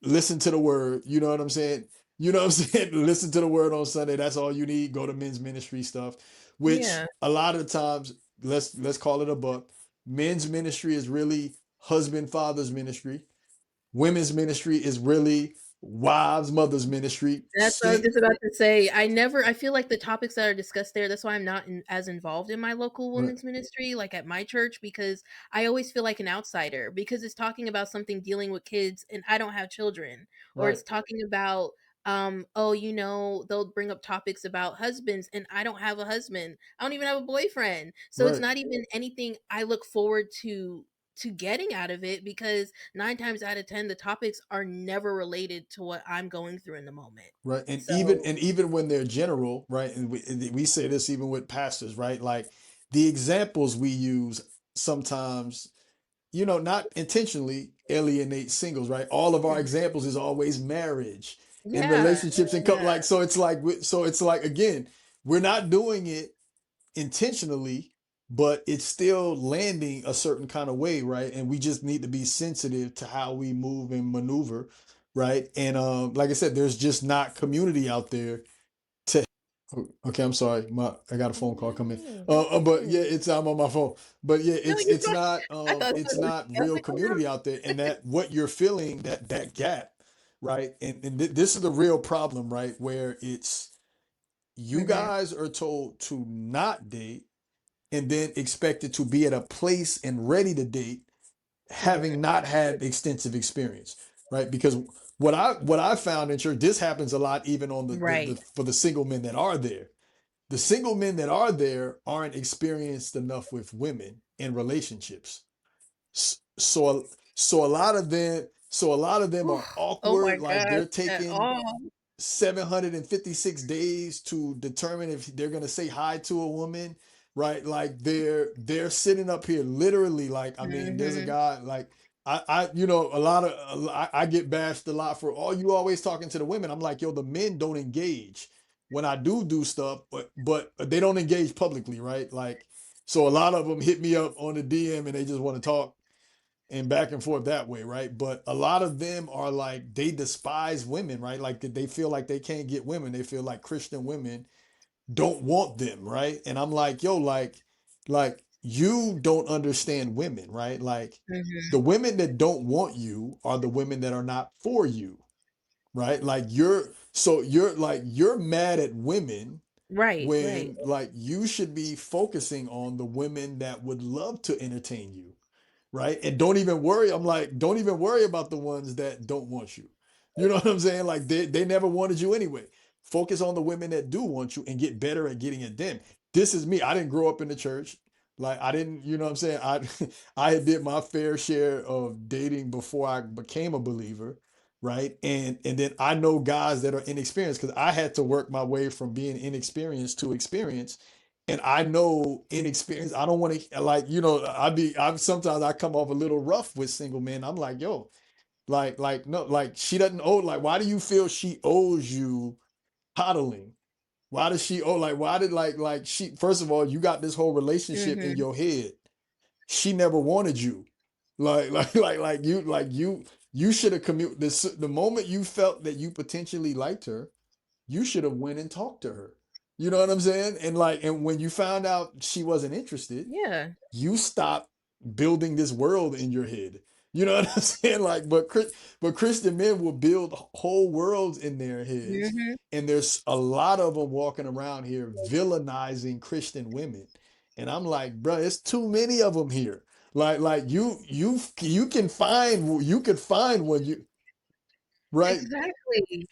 listen to the word. You know what I'm saying? You know what I'm saying? Listen to the word on Sunday. That's all you need. Go to men's ministry stuff, which Yeah. a lot of the times, let's call it a buck. Men's ministry is really husband, father's ministry. Women's ministry is really wives, mothers ministry. That's what I was just about to say. I feel like the topics that are discussed there, that's why I'm not as involved in my local Right, women's ministry, like at my church, because I always feel like an outsider because it's talking about something dealing with kids and I don't have children. Or right, it's talking about, oh, they'll bring up topics about husbands and I don't have a husband. I don't even have a boyfriend. So it's right, not even anything I look forward to getting out of it because 9 times out of 10 the topics are never related to what I'm going through in the moment. right. So And even when they're general, right? And we say this even with pastors, right? Like the examples we use sometimes, you know, not intentionally alienate singles, right? All of our mhm. examples is always marriage and Yeah, relationships and yeah, like so it's like again, we're not doing it intentionally, but it's still landing a certain kind of way, right? And we just need to be sensitive to how we move and maneuver, right? And like I said, there's just not community out there to. Okay, I'm sorry, I got a phone call coming. no, But yeah, no. it's I'm on my phone. But yeah, No, you're fine. I thought it's so. not I was real like, "Oh, no." community out there, and that what you're feeling that gap, right? This is the real problem, right? Where it's you Mhm, guys are told to not date and then expected to be at a place and ready to date mhm. having not had extensive experience, right? Because what I found in church, this happens a lot even on the Right. for the single men that are there. The single men that are there aren't experienced enough with women in relationships. So a lot of them Oof. are Oh my awkward, like gosh, they're at taking all. 756 days to determine if they're going to say hi to a woman, right? Like they're sitting up here literally, like I mean there's a Mhm. guy like I you know a lot of I get bashed a lot for, oh, you always talking to the women. I'm like, yo, the men don't engage when I do stuff, but they don't engage publicly, right? Like, so a lot of them hit me up on the DM and they just want to talk and back and forth that way, right? But a lot of them are like, they despise women, right? Like they feel like they can't get women. They feel like Christian women don't want them, right? And I'm like, yo, like you don't understand women, right? Like Mhm. the women that don't want you are the women that are not for you, right? Like you're mad at women Right, right. when like you should be focusing on the women that would love to entertain you, right? And don't even worry. I'm like, don't even worry about the ones that don't want you. You know what I'm saying? Like they never wanted you anyway. Focus on the women that do want you and get better at getting at them. This is me. I didn't grow up in the church. Like I didn't, you know what I'm saying? I did my fair share of dating before I became a believer, right? And then I know guys that are inexperienced because I had to work my way from being inexperienced to experience. And I know inexperience. I don't want to like, you know, I'm sometimes I come off a little rough with single men. I'm like, yo, no, like she doesn't owe, like, why do you feel she owes you coddling? Why does she owe, like, why did, like she, first of all, you got this whole relationship in Mhm. your head. She never wanted you. You should have the moment you felt that you potentially liked her, you should have went and talked to her. You know what I'm saying? And when you found out she wasn't interested, Yeah. you stop building this world in your head. You know what I'm saying? Like, but Christian men will build whole worlds in their heads, Mhm. and there's a lot of them walking around here villainizing Christian women, and I'm like, bro, it's too many of them here. Like you could find one you right. Exactly.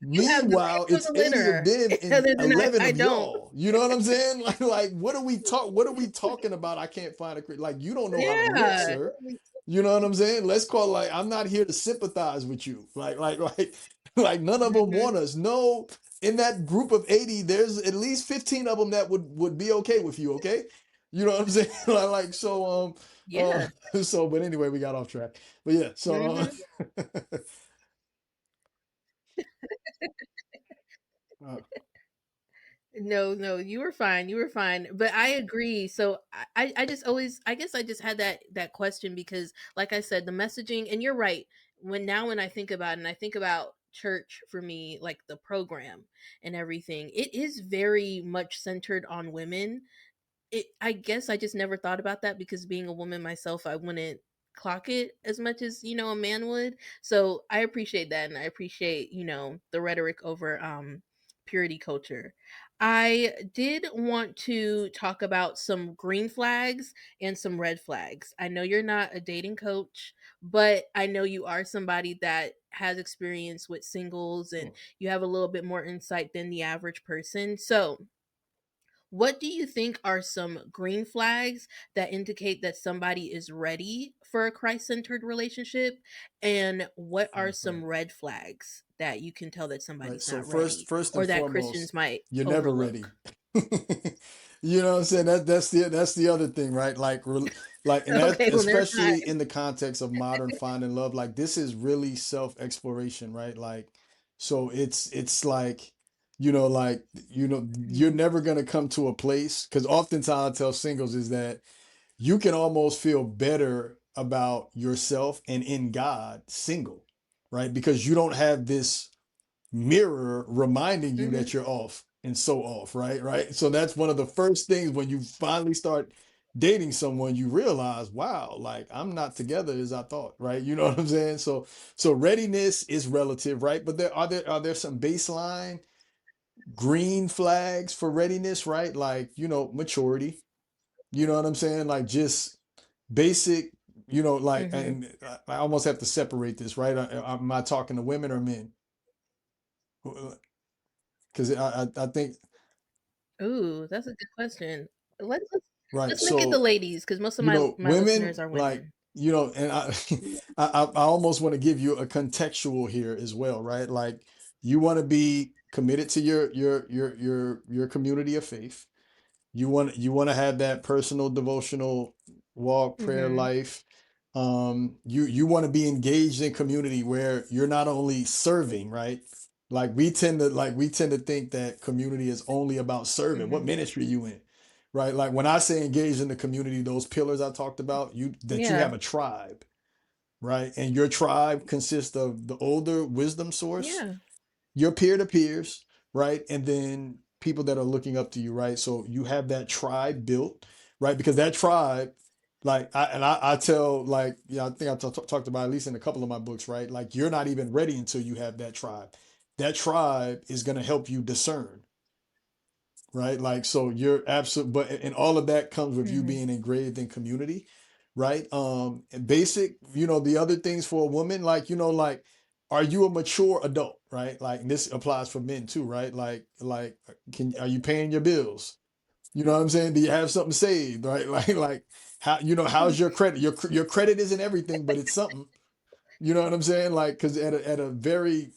You have the Meanwhile, pick of it's the 80 of litter. them and Other than 11 I of don't. y'all. You know what I'm saying? Like what are we talking about? I can't find like you don't know how to look, Yeah. sir. You know what I'm saying? Let's call, like, I'm not here to sympathize with you. Like none of them Mhm. want us. No, in that group of 80, there's at least 15 of them that would be okay with you, okay? You know what I'm saying? Like so Yeah. so but anyway, we got off track. But yeah, so Mhm. No, no, you were fine, you were fine, but I agree. So I just always, I guess I just had that question because like I said, the messaging, and you're right. When I think about it, and I think about church for me, like the program and everything, it is very much centered on women. I guess I just never thought about that because being a woman myself, I wouldn't clock it as much as, a man would. So I appreciate that, and I appreciate, the rhetoric over purity culture. I did want to talk about some green flags and some red flags. I know you're not a dating coach, but I know you are somebody that has experience with singles and Sure. you have a little bit more insight than the average person. So, what do you think are some green flags that indicate that somebody is ready for a Christ centered relationship? And what are Green some flag. red flags that you can tell that Right. somebody's So not first, ready first and or that Christians foremost, might you're never overlook? ready. You know what I'm saying? That's the other thing, right? Like, and that Okay, well, there's not. especially in the context of modern finding love, like this is really self-exploration, right? Like, so it's like, you're Mhm, never gonna come to a place because oftentimes I tell singles is that you can almost feel better about yourself and in God single, right? Because you don't have this mirror reminding you mhm, that you're off and so off, right? Right. So that's one of the first things when you finally start dating someone, you realize, wow, like I'm not together as I thought, right? You know what I'm saying? So readiness is relative, right? But there are there some baseline green flags for readiness, right? Like, maturity. You know what I'm saying? Like just basic, like, mhm. and I almost have to separate this, right? Am I talking to women or men? Because I think Ooh, that's a good question. Let's right. let's make it the So, ladies because most of my listeners women are like, women. and I almost want to give you a contextual here as well, right? Like you want to be committed to your community of faith. You want to have that personal devotional walk, prayer Mhm, life. You want to be engaged in community where you're not only serving, right? Like we tend to think that community is only about serving. What mhm. ministry you in? Right? Like when I say engaged in the community, those pillars I talked about, you have Yeah, a tribe, right? And your tribe consists of the older wisdom source, yeah. your peer to peers, right? And then people that are looking up to you, right? So you have that tribe built, right? Because that tribe, like, I tell, like, I think I talked about at least in a couple of my books, right? Like, you're not even ready until you have that tribe. That tribe is going to help you discern, right? Like, so you're absolute, but and all of that comes with you Mhm, being engraved in community, right? And basic, the other things for a woman, like, like, are you a mature adult, right? Like, and this applies for men too, right? Like, are you paying your bills? You know what I'm saying? Do you have something saved, right? Like, how, how's your credit? Your credit isn't everything, but it's something. You know what I'm saying? Like, because at a very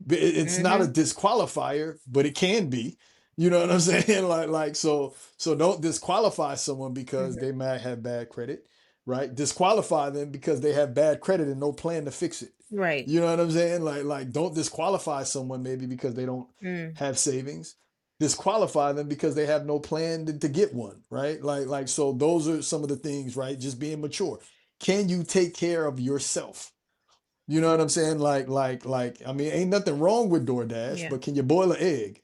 it's not a mhm, disqualifier, but it can be. You know what I'm saying? So don't disqualify someone because mhm. they might have bad credit, right? Disqualify them because they have bad credit and no plan to fix it. Right. You know what I'm saying? Like don't disqualify someone maybe because they don't Mm, have savings. Disqualify them because they have no plan to get one, right? Like so those are some of the things, right? Just being mature. Can you take care of yourself? You know what I'm saying? Like, I mean, ain't nothing wrong with DoorDash, yeah. but can you boil an egg?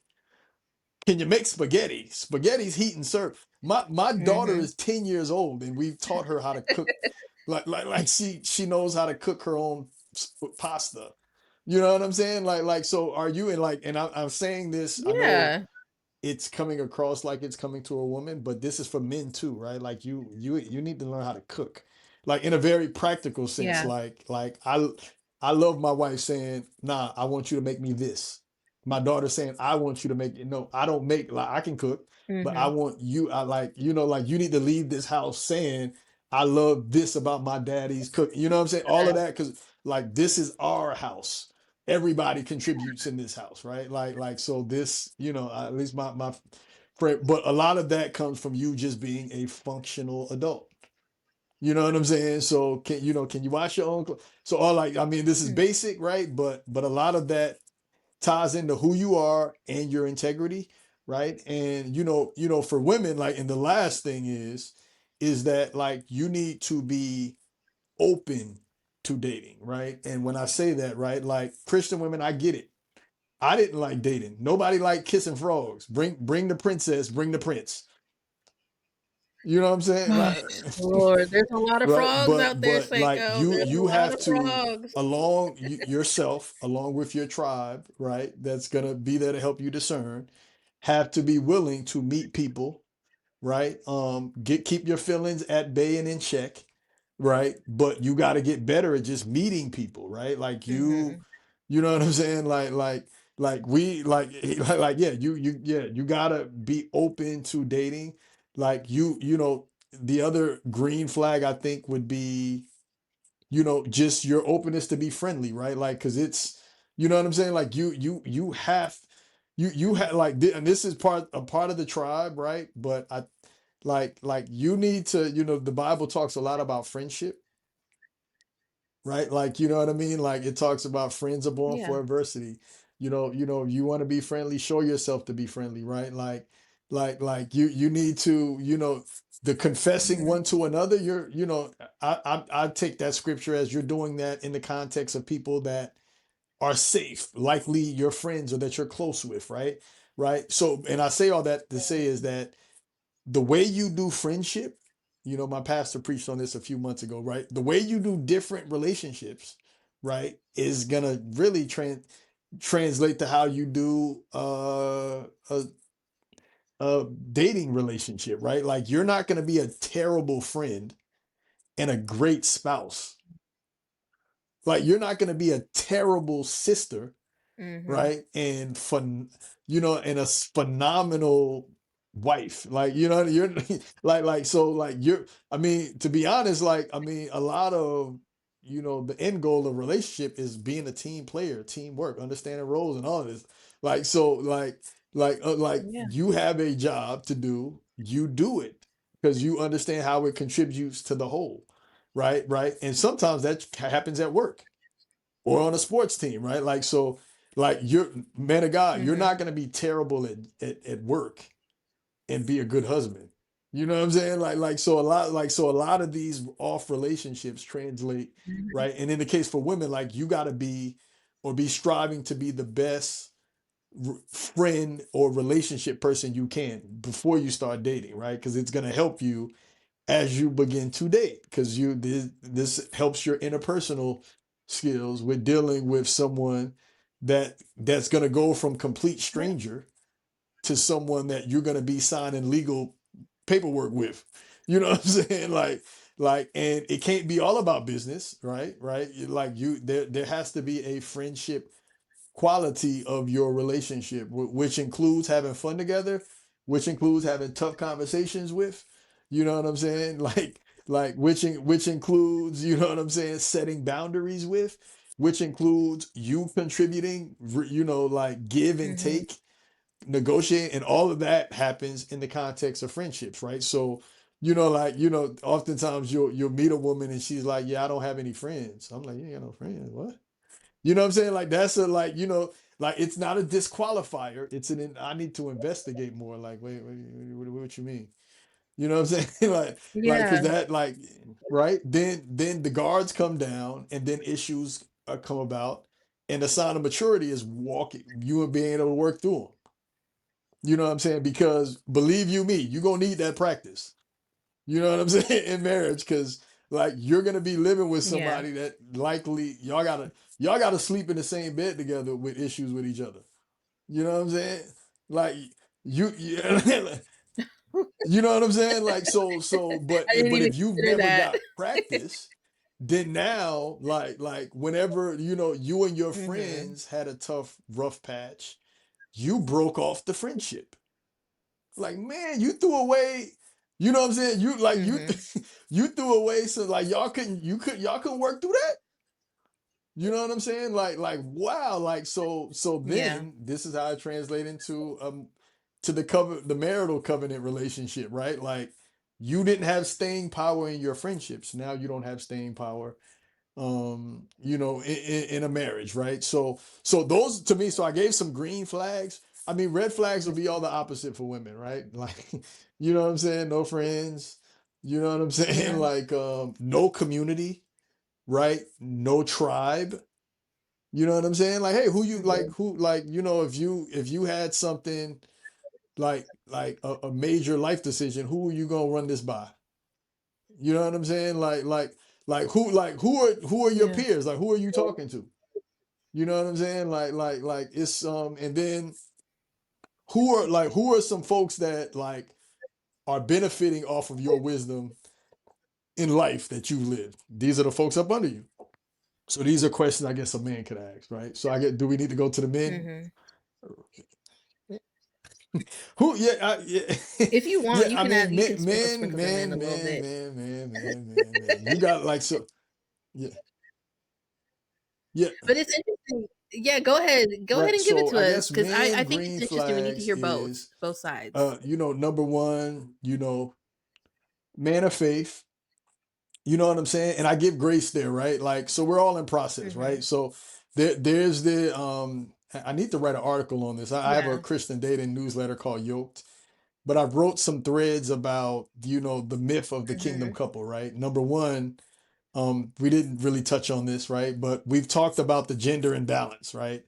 Can you make spaghetti? Spaghetti's heat and serve. My daughter Mhm. is 10 years old and we've taught her how to cook. Like she knows how to cook her own pasta. You know what I'm saying? Like so are you in like and I'm saying this, I know Yeah. it's coming across like it's coming to a woman, but this is for men too, right? Like you need to learn how to cook. Like in a very practical sense. Yeah. Like I love my wife saying, "Nah, I want you to make me this." My daughter saying, "I want you to make it." No, I don't make like I can cook, but I Mhm. want you I like, like you need to leave this house saying, "I love this about my daddy's cook." You know what I'm saying? All of Yeah. that cuz like this is our house. Everybody contributes in this house, right? Like so this, at least my friend, but a lot of that comes from you just being a functional adult. You know what I'm saying? So can you wash your own clothes? So all like I mean this is Mm, basic, right? But a lot of that ties into who you are and your integrity, right? And for women, like, and the last thing is that, like, you need to be open to dating, right? And when I say that, right, like, Christian women, I get it. I didn't like dating. Nobody liked kissing frogs. Bring the princess, bring the prince. You know what I'm saying? Oh, Like, Lord, there's a lot of right? frogs out But there, like Seiko. you There's a you lot have of to, frogs. yourself, along with your tribe, right? That's gonna be there to help you discern. Have to be willing to meet people, right? Keep your feelings at bay and in check, right? But you got to get better at just meeting people, right? Like Mhm. you know what I'm saying? Like we yeah, you gotta be open to dating. Like the other green flag I think would be, just your openness to be friendly, right? Like, cause it's, you know what I'm saying? Like you have you have like and this is a part of the tribe, right? But I like you need to, the Bible talks a lot about friendship, right? Like, you know what I mean? Like, it talks about friends are born Yeah. for adversity. You want to be friendly, show yourself to be friendly, right? Like you need to, the confessing Mhm. one to another. I take that scripture as you're doing that in the context of people that are safe, likely your friends or that you're close with, right? Right. So, and I say all that to say is that the way you do friendship, my pastor preached on this a few months ago, right? The way you do different relationships, right, is gonna really translate to how you do a dating relationship, right? Like, you're not gonna be a terrible friend and a great spouse. Like, you're not gonna be a terrible sister, Mhm. right? And a phenomenal wife. Like, you're you're, I mean, to be honest, like, I mean, a lot of, the end goal of relationship is being a team player, teamwork, understanding roles and all of this. Like, so like Yeah. you have a job to do, you do it because you understand how it contributes to the whole. Right. And sometimes that happens at work or on a sports team, right? Like, so, like, you're, man of God, you're Mhm. not going to be terrible at work and be a good husband. You know what I'm saying? So a lot of these off relationships translate, Mhm. right? And in the case for women, like, you got to be, or be striving to be the best friend or relationship person you can before you start dating, right? Because it's going to help you as you begin to date, because this helps your interpersonal skills with dealing with someone that's going to go from complete Yeah. stranger to someone that you're going to be signing legal paperwork with. You know what I'm saying? And it can't be all about business, right? Like, there has to be a friendship quality of your relationship, which includes having fun together, which includes having tough conversations with, you know what I'm saying? Which includes, you know what I'm saying, setting boundaries with, which includes you contributing, like, give and Mhm. take, negotiate, and all of that happens in the context of friendships, right? So, oftentimes you'll meet a woman and she's like, "Yeah, I don't have any friends." I'm like, "You ain't got no friends? What?" You know what I'm saying? Like, that's a, like, like, it's not a disqualifier. It's I need to investigate more. Like, wait, what you mean? You know what I'm saying? Cause Yeah. that, like, right. Then the guards come down and then issues come about. And the sign of maturity is walking, you and being able to work through them. You know what I'm saying? Because believe you me, you're going to need that practice. You know what I'm saying? In marriage, because, like, you're gonna be living with Yeah. somebody that likely y'all gotta sleep in the same bed together with issues with each other. You know what I'm saying? Like, you you know what I'm saying? Like, I didn't but even if you've consider never that. got practice, then now, like whenever, you and your Mhm. friends had a tough, rough patch, you broke off the friendship. Like, man, you threw away, you know what I'm saying? Mhm. You threw away, so, like, y'all couldn't work through that. You know what I'm saying? Like, wow. Like, so Yeah. then this is how it translates into, to the marital covenant relationship, right? Like, you didn't have staying power in your friendships. Now you don't have staying power, in a marriage, right? So those, to me, so I gave some green flags. I mean, red flags will be all the opposite for women, right? Like, you know what I'm saying? No friends. You know what I'm saying? Yeah. Like, no community, right? No tribe. You know what I'm saying? Like, hey, who you like? Mhm. Who like? If you had something like a major life decision, who are you gonna run this by? You know what I'm saying? Like who are your Yeah. peers? Like who are you talking to? You know what I'm saying? Like it's and then who are some folks that like are benefiting off of your wisdom in life that you lived? These are the folks up under you. So these are questions I guess a man could ask, right? So I get, do we need to go to the men? Mhm. Who? Yeah, yeah, If you yeah. want, I mean, you can men, sprinkle men, them in a men, little men, bit. men, men, men, men, men. You got like so. Yeah, yeah. But it's interesting. Yeah, go ahead. Go ahead Right. and give it So to I us guess because I men think it's green interesting. We need to flags hear is, both sides. number one, man of faith. You know what I'm saying? And I give grace there, right? Like, so we're all in process, Mhm. right? So there's the I need to write an article on this. I have a Yeah. Christian dating newsletter called Yoked, but I've wrote some threads about, the myth of the kingdom Mhm. couple, right? Number one, we didn't really touch on this, right? But we've talked about the gender imbalance, right?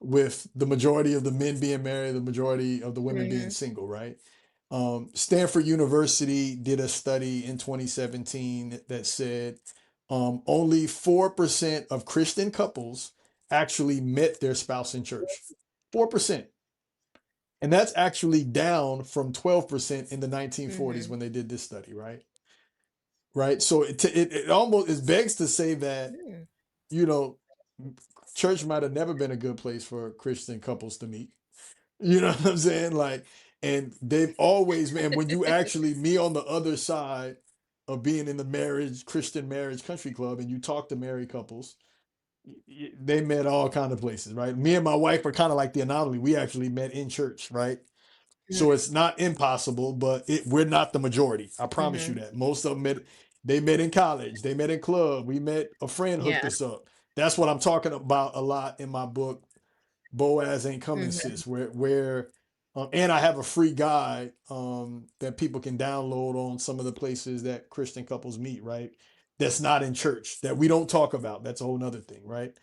With the majority of the men being married, the majority of the women being Mhm. single, right? Stanford University did a study in 2017 that said only 4% of Christian couples actually met their spouse in church. 4%. And that's actually down from 12% in the 1940s Mhm. when they did this study, right? Right. So it almost it begs to say that, Mm. you know, church might have never been a good place for Christian couples to meet. You know what I'm saying? Like, and they've always, man, when you actually, me on the other side of being in the Christian marriage country club, and you talk to married couples, they met all kind of places, right? Me and my wife are kind of like the anomaly. We actually met in church, right? So Mhm. it's not impossible, but we're not the majority. I promise you Mhm. that. Most of them they met in college, they met in club. We met, a friend hooked Yeah. us up. That's what I'm talking about a lot in my book, Boaz Ain't Coming, Mhm. Sis, where and I have a free guide that people can download on some of the places that Christian couples meet, right? That's not in church, that we don't talk about. That's a whole nother thing, right?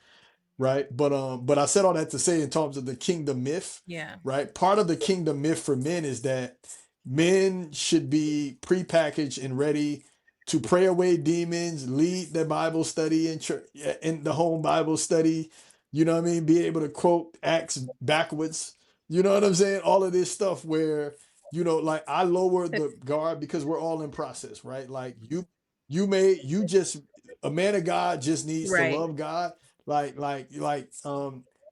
Right. But I said all that to say, in terms of the kingdom myth, Yeah. right? Part of the kingdom myth for men is that men should be prepackaged and ready to pray away demons, lead the Bible study in church, in the home Bible study. You know what I mean? Be able to quote Acts backwards. You know what I'm saying? All of this stuff where, like, I lower the guard because we're all in process, right? Like, you just, a man of God just needs to Right. love God,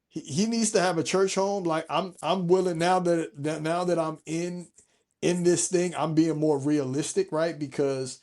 he needs to have a church home. Like, I'm willing, now that I'm in this thing, I'm being more realistic, right? Because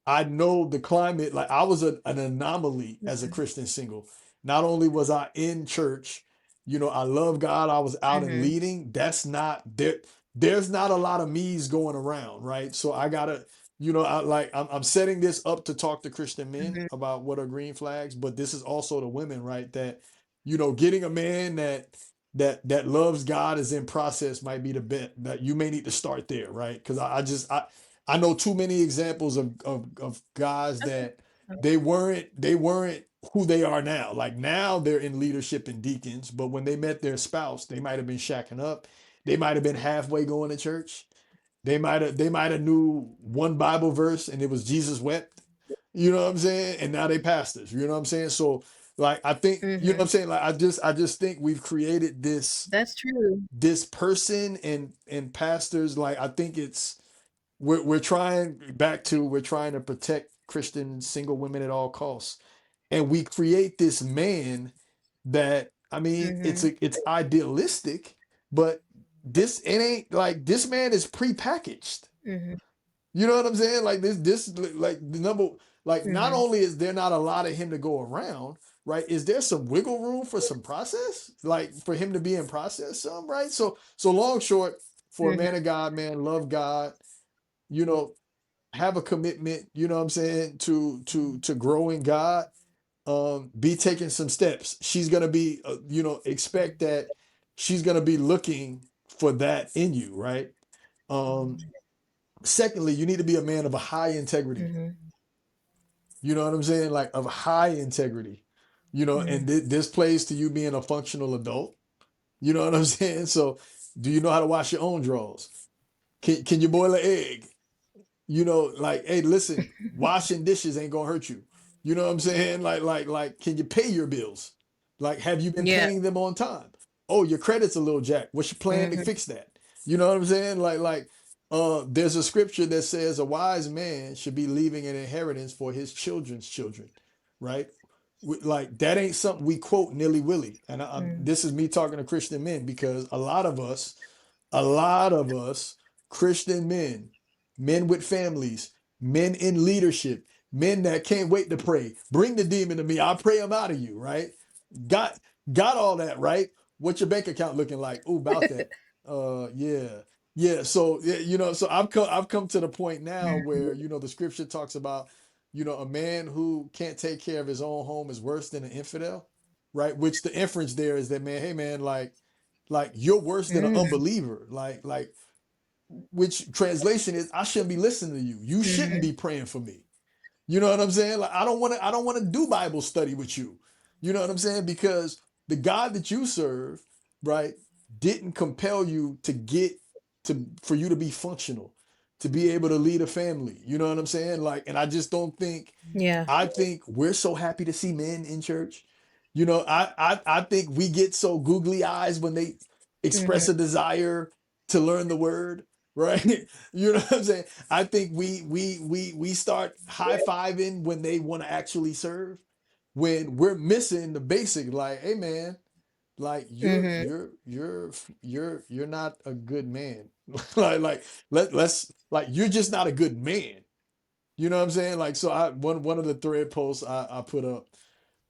I know the climate. Like, I was an anomaly as a Mhm. Christian single. Not only was I in church, I love God, I was out and Mhm. leading. That's not there. There's not a lot of me's going around, right? So I gotta, I'm setting this up to talk to Christian men Mhm. about what are green flags, but this is also the women, right? That, getting a man that loves God is in process might be the bet that you may need to start there, right? Because I know too many examples of guys Okay. that they weren't who they are now. Like, now they're in leadership and deacons, but when they met their spouse, they might have been shacking up. They might have been halfway going to church. They might have knew one Bible verse and it was Jesus wept. You know what I'm saying? And now they pastors. You know what I'm saying? So, like, I think, you know what I'm Mhm. saying? Like, I just think we've created That's true. this person and pastors. Like, I think it's we're trying to protect Christian single women at all costs, and we create this man that, I mean, Mhm. it's idealistic, but it ain't like, this man is prepackaged. Mhm. You know what I'm saying? Like, this like the number, like, not Mhm. only is there not a lot of him to go around, right? Is there some wiggle room for some process, like for him to be in process some, right? So long short, for a Mhm. man of God, man, love God, you know, have a commitment, you know what I'm saying, to growing God, be taking some steps. She's gonna be, expect that she's going to be looking for that in you, right? Um, Secondly, you need to be a man of a high integrity. Mhm. You know what I'm saying? Like of high integrity. You know, Mhm. and this plays to you being a functional adult. You know what I'm saying? So, do you know how to wash your own drawers? Can you boil an egg? You know, like, hey, listen, washing dishes ain't gonna hurt you. You know what I'm saying? Like, can you pay your bills? Like, have you been Yeah. paying them on time? Oh, your credit's a little jacked. What's your plan to Mhm. fix that? You know what I'm saying? There's a scripture that says a wise man should be leaving an inheritance for his children's children, right? Like that ain't something we quote nilly willy. And Mhm. this is me talking to Christian men because a lot of us Christian men, men with families, men in leadership, men that can't wait to pray. Bring the demon to me. I'll pray him out of you, right? Got got all that, right? What's your bank account looking like? Oh, about that. Yeah. Yeah. So yeah, so I've come to the point now where, the scripture talks about, a man who can't take care of his own home is worse than an infidel, right? Which the inference there is that, man, hey man, like you're worse than an Mm. unbeliever. Which translation is I shouldn't be listening to you. You shouldn't Mhm. be praying for me. You know what I'm saying? Like I don't want to do Bible study with you. You know what I'm saying? Because the God that you serve, right, didn't compel you to get to for you to be functional, to be able to lead a family. You know what I'm saying? Like, and I just don't think Yeah. I think we're so happy to see men in church. I think we get so googly eyes when they express a Mhm. desire to learn the word, right? You know what I'm saying? I think we start high fiving when they want to actually serve. When we're missing the basic, like, hey man, like you're Mhm. you're you're you're not a good man. Let's like you're just not a good man. You know what I'm saying? Like so, one of the thread posts I put up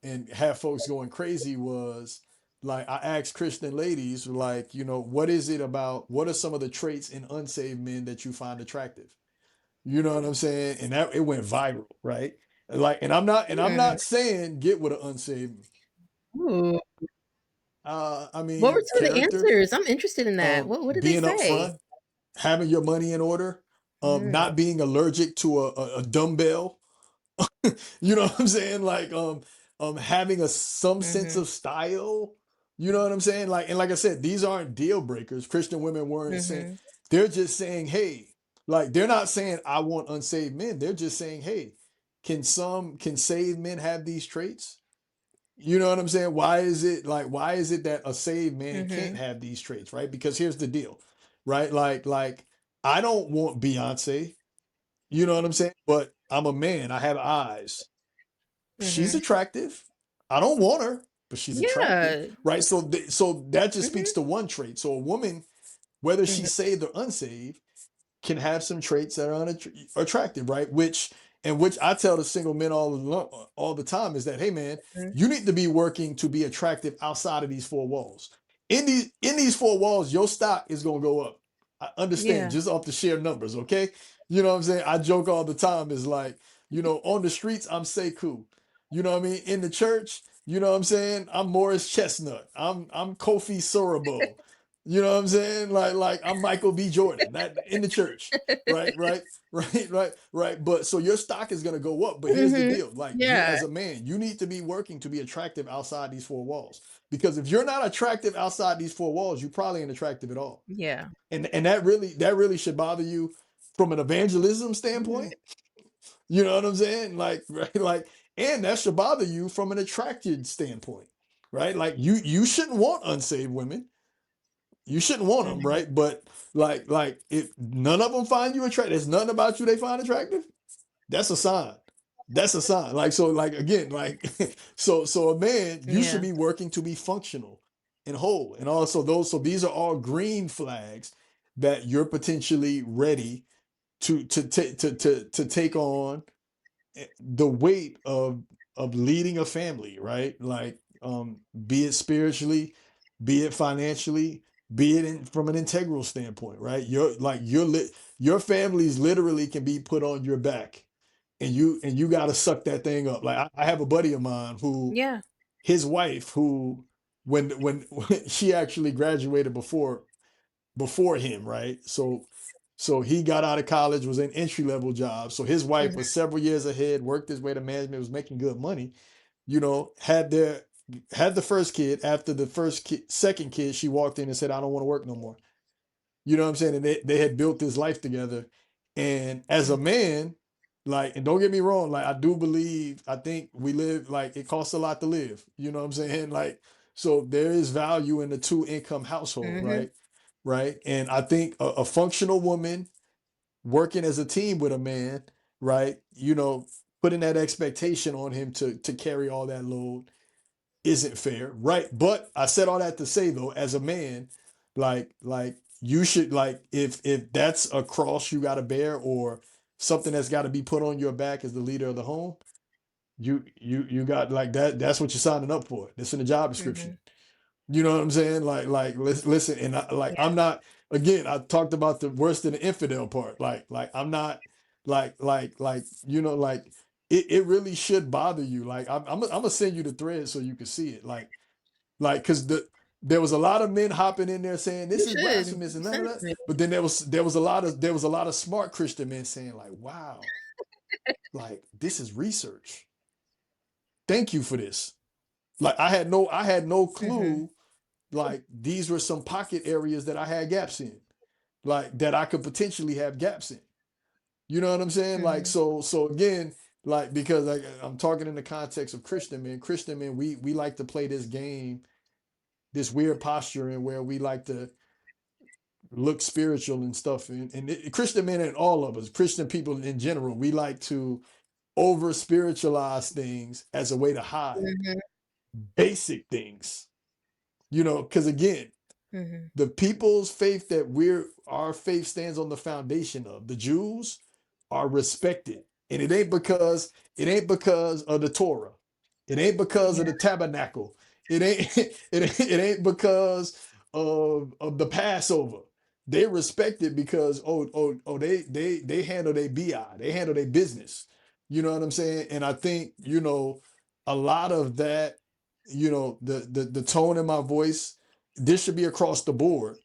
and had folks going crazy was like I asked Christian ladies like what are some of the traits in unsaved men that you find attractive? You know what I'm saying? And that it went viral, right? Like, and I'm not Mm. saying get with an unsaved. Ooh. I What were mean, some of the character, answers? I'm interested in that. What did they being say? upfront, having your money in order, Mm. not being allergic to a dumbbell. You know what I'm saying? Having some sense Mhm. of style. You know what I'm saying? And like I said, these aren't deal breakers. Christian women weren't saying, Mhm. they're just saying, hey, like they're not saying I want unsaved men. They're just saying, hey, can saved men have these traits? You know what I'm saying? Why is it that a saved man can't Mhm. have these traits, right? Because here's the deal, right? Like I don't want Beyonce, you know what I'm saying? But I'm a man, I have eyes. She's Mhm. attractive. I don't want her, but she's attractive, Yeah. right? So that just speaks Mhm. to one trait. So a woman, whether Mhm. she's saved or unsaved, can have some traits that are attractive, right? Which I tell the single men all the time is that, hey man, Mhm. you need to be working to be attractive outside of these four walls. In these four walls, your stock is gonna go up. I understand Yeah. just off the sheer numbers, okay? You know what I'm saying? I joke all the time is like, on the streets, I'm Sekou. You know what I mean? In the church, you know what I'm saying? I'm Morris Chestnut. I'm Kofi Sorabo. You know what I'm saying? Like I'm Michael B. Jordan. That in the church. Right, right, right. But so your stock is gonna go up. But here's the Mhm. deal: like you Yeah. as a man, you need to be working to be attractive outside these four walls. Because if you're not attractive outside these four walls, you probably ain't attractive at all. Yeah. And that really should bother you from an evangelism Mhm. standpoint. You know what I'm saying? Like, right, and that should bother you from an attracted standpoint, right? Like you shouldn't want unsaved women. You shouldn't want them, Mhm. right? But like if none of them find you attractive, there's nothing about you they find attractive. That's a sign. That's a sign. Like so, like again, like so a man, you should Yeah. be working to be functional and whole. And also these are all green flags that you're potentially ready to take on the weight of leading a family, right? Like be it spiritually, be it financially, be it from an integral standpoint, right? Your families literally can be put on your back, and you got to suck that thing up. Like I have a buddy of mine who Yeah. his wife who when she actually graduated before him, right? So he got out of college, was in entry level jobs. So his wife Mhm, was several years ahead, worked his way to management, was making good money. You know, had the first kid. After the second kid, she walked in and said, "I don't want to work no more." You know what I'm saying? And they had built this life together. And as a mhm, man, like, and don't get me wrong, like I do believe, I think we live like it costs a lot to live. You know what I'm saying? Like, so there is value in the two income household, mhm, right? Right. And I think a functional woman working as a team with a man, right? You know, putting that expectation on him to carry all that load isn't fair, right? But I said all that to say though, as a man, like you should like if that's a cross you got to bear or something that's got to be put on your back as the leader of the home, you got like that. That's what you're signing up for. That's in the job description. mhm. You know what I'm saying? Like listen, and like Yeah, I'm not. Again, I talked about the worse than the infidel part. Like I'm not like you know like it really should bother you. Like I'm gonna send you the thread so you can see it. Like because there was a lot of men hopping in there saying you this is should. blasphemous and none Send of it that. to me. But then there was a lot of smart Christian men saying like, wow, like this is research. Thank you for this. Like I had no Mhm, clue like these were some pocket areas that I had gaps in, like that I could potentially have gaps in. You know what I'm saying? Like mhm, so again, like because I'm talking in the context of Christian men. Christian men, we like to play this game, this weird posturing where we like to look spiritual and stuff. Christian men and all of us, Christian people in general, we like to over spiritualize things as a way to hide mhm, basic things. You know, because again, mhm, the people's faith that our faith stands on the foundation of the Jews are respected, and it ain't because of the Torah, it ain't because yeah, of the tabernacle, it ain't it ain't because of the Passover. They respect it because they handle their bi, they handle their business. You know what I'm saying? And I think a lot of that, the tone in my voice, this should be across the board,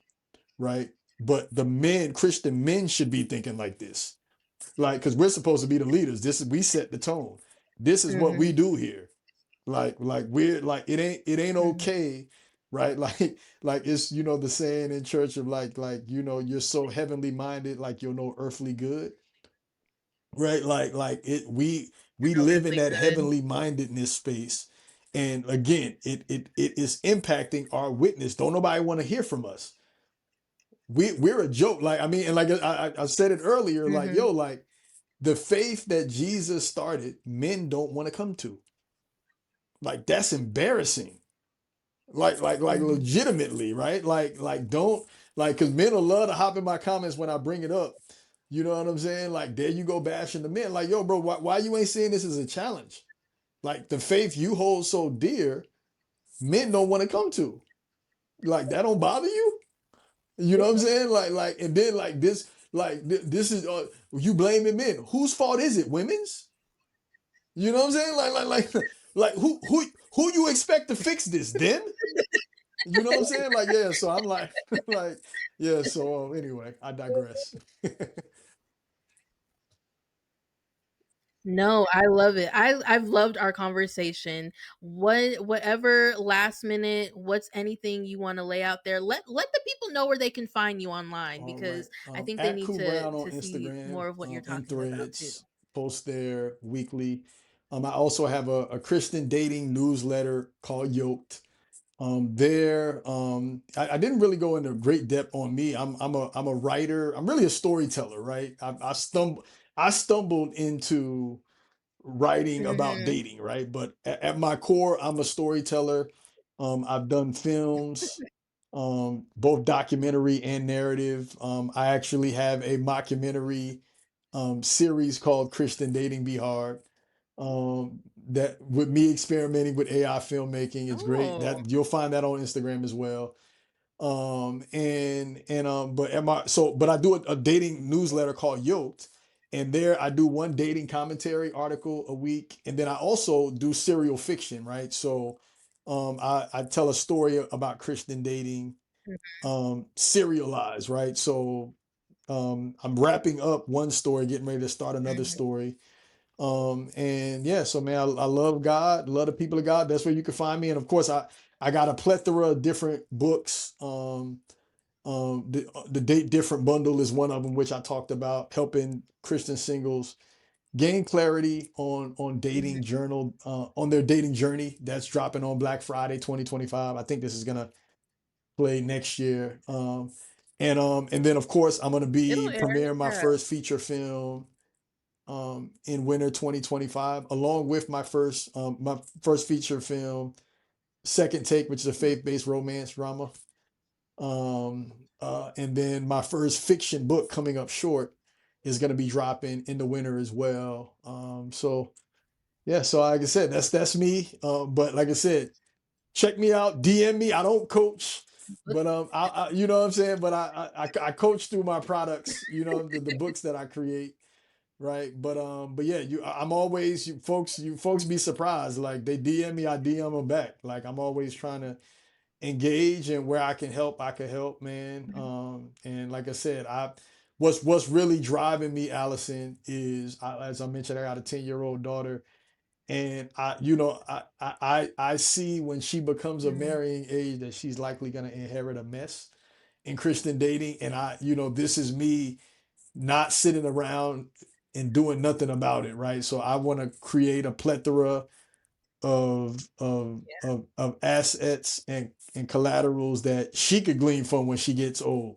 right? But the men, Christian men, should be thinking like this, like because we're supposed to be the leaders. We set the tone. This is what mhm, we do here. Like we're like it ain't mhm. okay, right? Like it's the saying in church of you're so heavenly minded, like you're no earthly good, right? Like it we No live in earthly that good. heavenly mindedness space, and again, it is impacting our witness. Don't nobody want to hear from us. We're a joke. Like I mean, and like I said it earlier, like Mhm, yo, like the faith that Jesus started, men don't want to come to. Like that's embarrassing. Like mhm. legitimately, right? Like don't like because men will love to hop in my comments when I bring it up. You know what I'm saying? Like there you go bashing the men. Like yo, bro, why you ain't seeing this as a challenge? Like the faith you hold so dear, men don't want to come to. Like that don't bother you? You know what I'm saying? And then like this, this is you blaming men. Whose fault is it? Women's? You know what I'm saying? Like who you expect to fix this? Then? You know what I'm saying? Like yeah. So I'm like like yeah. So anyway, I digress. No, I love it. I've loved our conversation. Whatever last minute, what's anything you want to lay out there? Let the people know where they can find you online All right. because I think they At need Cool to Brown on see Instagram more of what you're and talking about too. Threads. Post there weekly. I also have a Christian dating newsletter called Yoked. I didn't really go into great depth on me. I'm a writer. I'm really a storyteller, right? I stumbled into writing about Mhm. dating, right? But at my core, I'm a storyteller. I've done films, both documentary and narrative. I actually have a mockumentary series called Christian Dating Be Hard. That with me experimenting with AI filmmaking, it's great. Oh. That you'll find that on Instagram as well. But I do a dating newsletter called Yoked, and there I do one dating commentary article a week, and then I also do serial fiction, right? So I tell a story about Christian dating, serialized, right? So I'm wrapping up one story, getting ready to start another Mhm, story. And yeah, so man, I love God, love the people of God. That's where you can find me. And of course, I got a plethora of different books. The Date Different bundle is one of them, which I talked about, helping Christian singles gain clarity on mhm, dating journal on their dating journey. That's dropping on Black Friday 2025. I think this is gonna play next year. And then of course I'm gonna it'll be air, premiering my yeah, first feature film in winter 2025, along with my first feature film, Second Take, which is a mm, faith-based romance drama. And then my first fiction book coming up short is going to be dropping in the winter as well. So yeah, so like I said, that's me. But like I said, check me out, DM me. I don't coach, but you know what I'm saying. But I coach through my products. You know, the books that I create, right? But yeah, I'm always, you folks be surprised. Like they DM me, I DM them back. Like I'm always trying to engage, and where I can help, I can help, man. mhm, And like I said, what's really driving me, Allison, is as I mentioned, I got a 10-year-old daughter, and I see when she becomes of mhm, marrying age that she's likely going to inherit a mess in Christian dating, and this is me not sitting around and doing nothing about it, right? So I want to create a plethora of assets and collaterals that she could glean from when she gets old.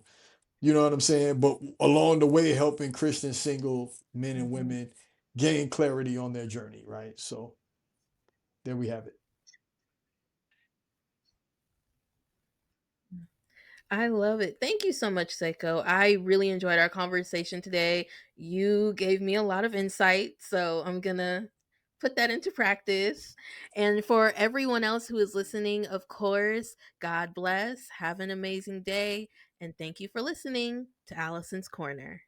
You know what I'm saying? But along the way, helping Christian single men and mhm. women gain clarity on their journey, right? So there we have it. I love it. Thank you so much, Seiko. I really enjoyed our conversation today. You gave me a lot of insight, so I'm gonna put that into practice. And for everyone else who is listening, of course, God bless. Have an amazing day. And thank you for listening to Allison's Corner.